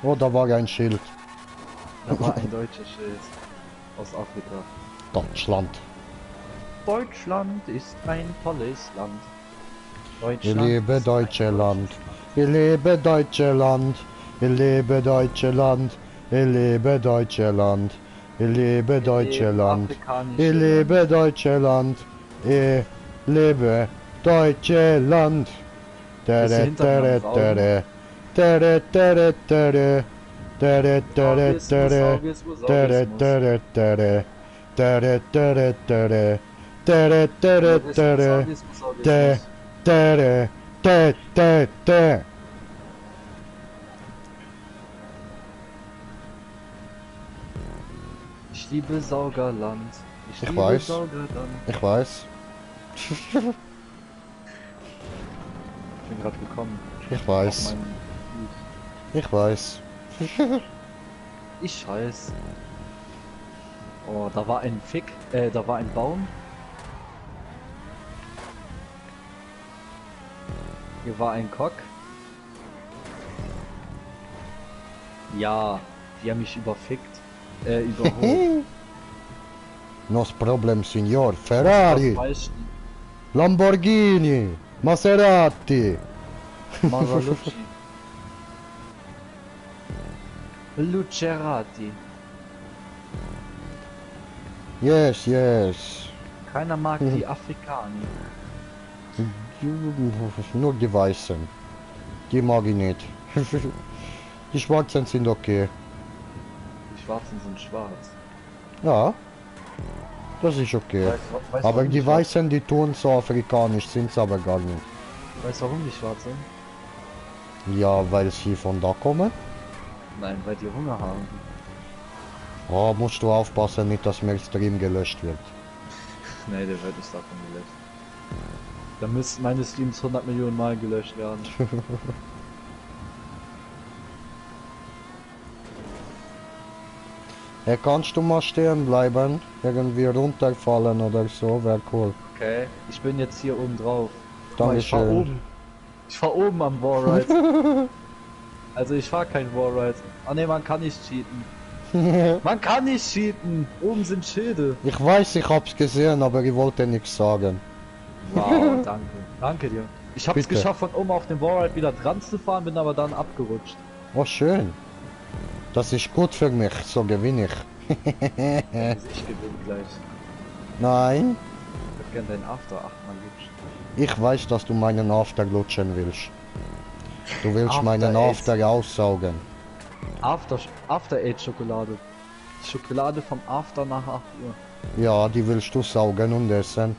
Oh, da war ein Schild. Da war ein deutsches Schild. Aus Afrika. Deutschland. Deutschland ist ein tolles Land. Ich Deutschland liebe ist deutsche ein Land. Ich liebe deutsche Land. Ich liebe deutsche Land. Ich liebe deutsche Land. Ich liebe deutsche Land. Ich liebe deutsche Land. Ich liebe deutsche Land. Tere tere tere. Tere tere tere. Tere tere tere. Tere tere tere. Tere tere tere. Tere tere tere. Te tere te te te. Ich liebe Saugerland. Ich liebe weiß. Saugerland. Ich weiß. Ich bin gerade gekommen. Ich weiß. Auf meinen Ich weiß. Fuß. Ich weiß. Oh, da war ein da war ein Baum. Hier war ein Cock. Ja, die haben mich überfickt. Überholt. Nos problem, signor. Ferrari, Das weiß ich nicht. Lamborghini, Maserati. Masalucci. Lucerati. Yes, yes. Keiner mag die Afrikaner. Nur die Weißen. Die mag ich nicht. Die Schwarzen sind okay. Die Schwarzen sind schwarz. Ja. Das ist okay. Weißt, Aber warum die schwarz- Weißen, die tun so afrikanisch, sind sie aber gar nicht. Weißt du, warum die schwarz sind? Ja, weil sie von da kommen. Nein, weil die Hunger haben. Oh, musst du aufpassen, nicht dass mir Stream gelöscht wird. Nee, der wird nicht davon gelöscht. Da müssten meine Streams 100 Millionen Mal gelöscht werden. Ja, kannst du mal stehen bleiben? Irgendwie runterfallen oder so, wäre cool. Okay, ich bin jetzt hier oben drauf. Guck mal, ich fahr Dankeschön. oben. Ich fahr oben am Wallride. Also ich fahr kein Wallride. Ah ne, man kann nicht cheaten. Man kann nicht cheaten. Oben sind Schilde. Ich weiß, ich hab's gesehen, aber ich wollte nichts sagen. Wow, danke. Danke dir. Ich hab's Bitte. geschafft, von oben auf dem Wallride wieder dran zu fahren, bin aber dann abgerutscht. Oh, schön. Das ist gut für mich, so gewinne ich. Also ich gewinne gleich. Nein, Ich würde gerne deinen After 8-mal lutschen. ich weiß, dass du meinen After lutschen willst. Du willst After meinen Eight. After aussaugen. After 8 Schokolade. Schokolade vom After nach 8 Uhr. Ja, die willst du saugen und essen.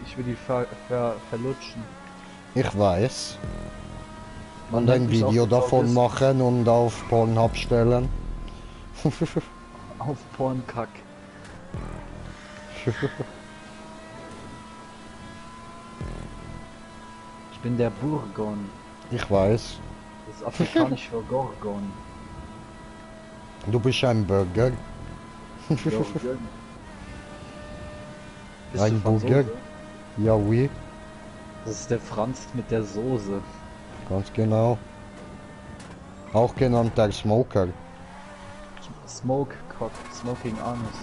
Ich will die verlutschen. Ich weiß. Man Und ein nennt mich auch Video so davon August. machen und auf Pornhub stellen. Auf Pornkack. Ich bin der Burgon. Ich weiß. Das ist afrikanisch für Gorgon. Du bist ein Burger. Gorgon. Bist Ein du Franzose? Burger? Ja, oui. Das ist der Franz mit der Soße. Ganz genau. Auch genannt der Smoker. Smoke Cock. Smoking Anus.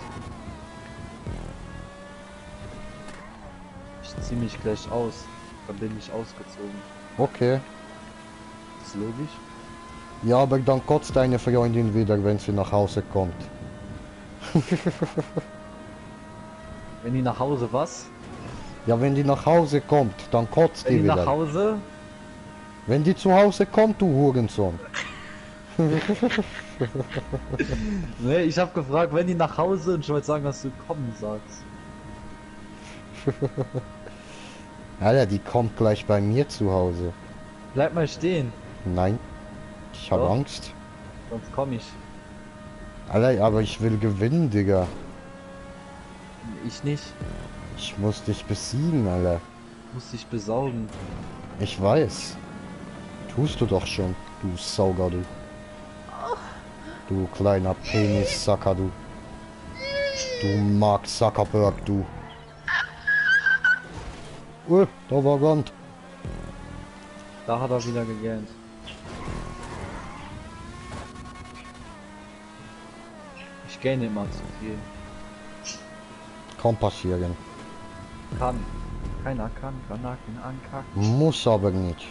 Ich zieh mich gleich aus. Dann bin ich ausgezogen. Okay. Ist logisch? Ja, aber dann kotzt deine Freundin wieder, wenn sie nach Hause kommt. Wenn die nach Hause was? Ja, wenn die nach Hause kommt, dann kotzt Wenn die die nach wieder. Hause? Wenn die zu Hause kommt, du Hurensohn. Ne, ich hab gefragt, wenn die nach Hause, und ich wollte sagen, dass du kommen sagst. Alter, die kommt gleich bei mir zu Hause. Bleib mal stehen, Nein. Ich habe Doch. Angst. sonst komm ich. Alter, aber ich will gewinnen, Digga. Ich nicht. Ich muss dich besiegen, Alter. Muss dich besaugen. Ich weiß. Tust du doch schon, du Sauger, du. Du kleiner Penissacker, du. Du Mark Zuckerberg, du. Da war Gant. Da hat er wieder gegähnt. Ich gähne immer zu viel. Kann passieren. Kann. Keiner kann Granaten ankacken. Muss aber nicht.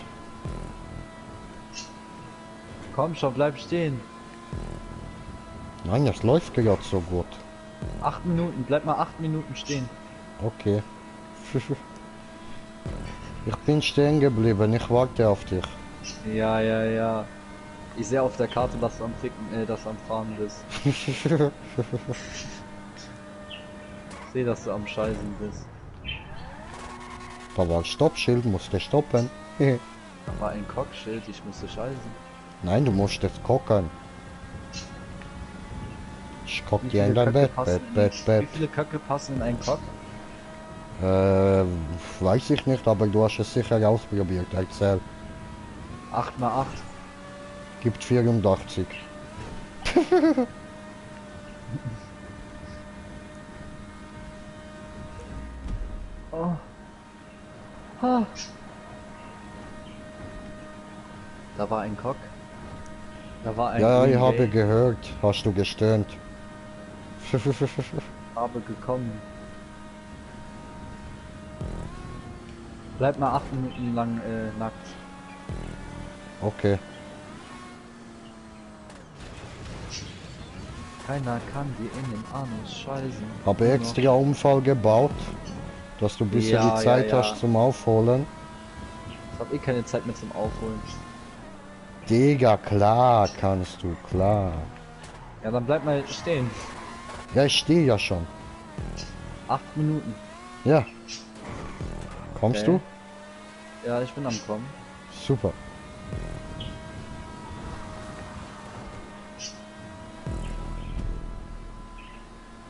Komm schon, bleib stehen. Nein, das läuft gerade so gut. 8 Minuten, bleib mal 8 Minuten stehen. Okay. Ich bin stehen geblieben, ich warte auf dich. Ja, ja, ja. Ich sehe auf der Karte, dass du am Ficken, dass du am Fahren bist. Ich sehe, dass du am Scheißen bist. Da war ein Stoppschild, musste stoppen. Da war ein Cockschild, ich musste scheißen. Nein, du musst jetzt kocken. Ich kock Wie dir in viele dein Köcke Bett, passen Bett, Wie Bett. viele Köcke passen in einen Cock? Weiß ich nicht, aber du hast es sicher ausprobiert. Erzähl. 8 mal 8. Gibt 84. Oh. Ah. Da war ein Cock. Da war ein Ja, Green ich habe Bay. gehört. Hast du gestöhnt? Habe gekommen. Bleib mal 8 Minuten lang nackt. Okay. Keiner kann dir in den Anus scheißen. Habe extra Unfall gebaut, dass du ein bisschen Ja, die Zeit ja, ja. hast zum Aufholen. Ich hab eh keine Zeit mehr zum Aufholen. Digga, klar kannst du, klar. Ja, dann bleib mal stehen. Ja, ich stehe ja schon. 8 Minuten. Ja. Kommst Okay. Ja, ich bin am Kommen. du? Super.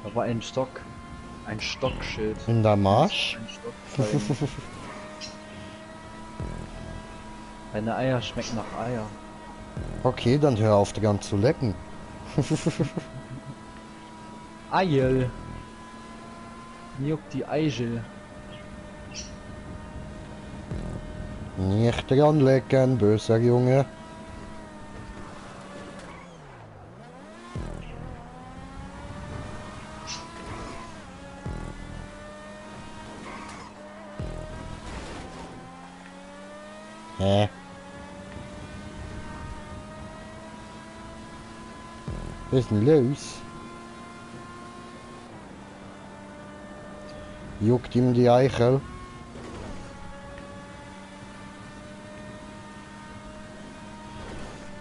Da war ein Stock. Ein Stockschild. In der Marsch? Ein Stock. Deine Eier schmecken nach Eier. Okay, dann hör auf dran zu lecken. Eil. Mir juckt die Eichel. Nicht dran lecken, böser Junge. Hä? Was ist denn los? Juckt ihm die Eichel.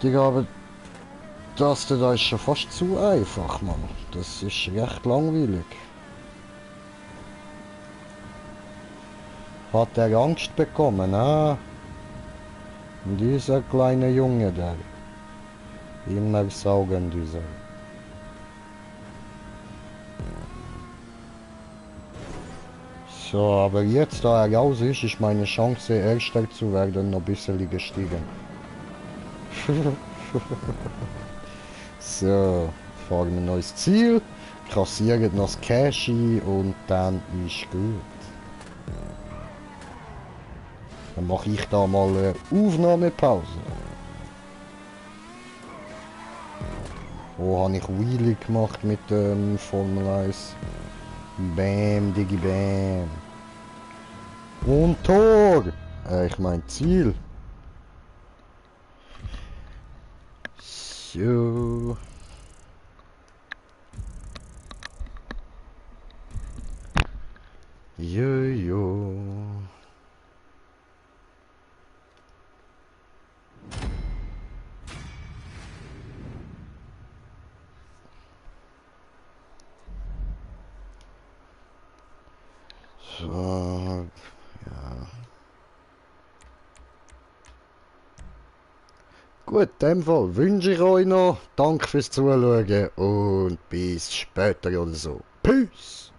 Digga, aber das da ist schon fast zu einfach, Mann. Das ist recht langweilig. Hat er Angst bekommen, ah? Dieser kleine Junge da. Immer saugen dieser. So, aber jetzt, da er raus ist meine Chance, Erster zu werden, noch ein bisschen gestiegen. So, fahren wir ein neues Ziel, kassieren noch das Cash ein und dann ist gut. Dann mache ich da mal eine Aufnahmepause. Oh, habe ich Wheelie gemacht mit dem Formel 1. Bam, Digi, bam. Und Tor! Ich mein Ziel. So. Jojo. So, ja. Gut, in dem Fall wünsche ich euch noch. Danke fürs Zuschauen und bis später oder so. Peace!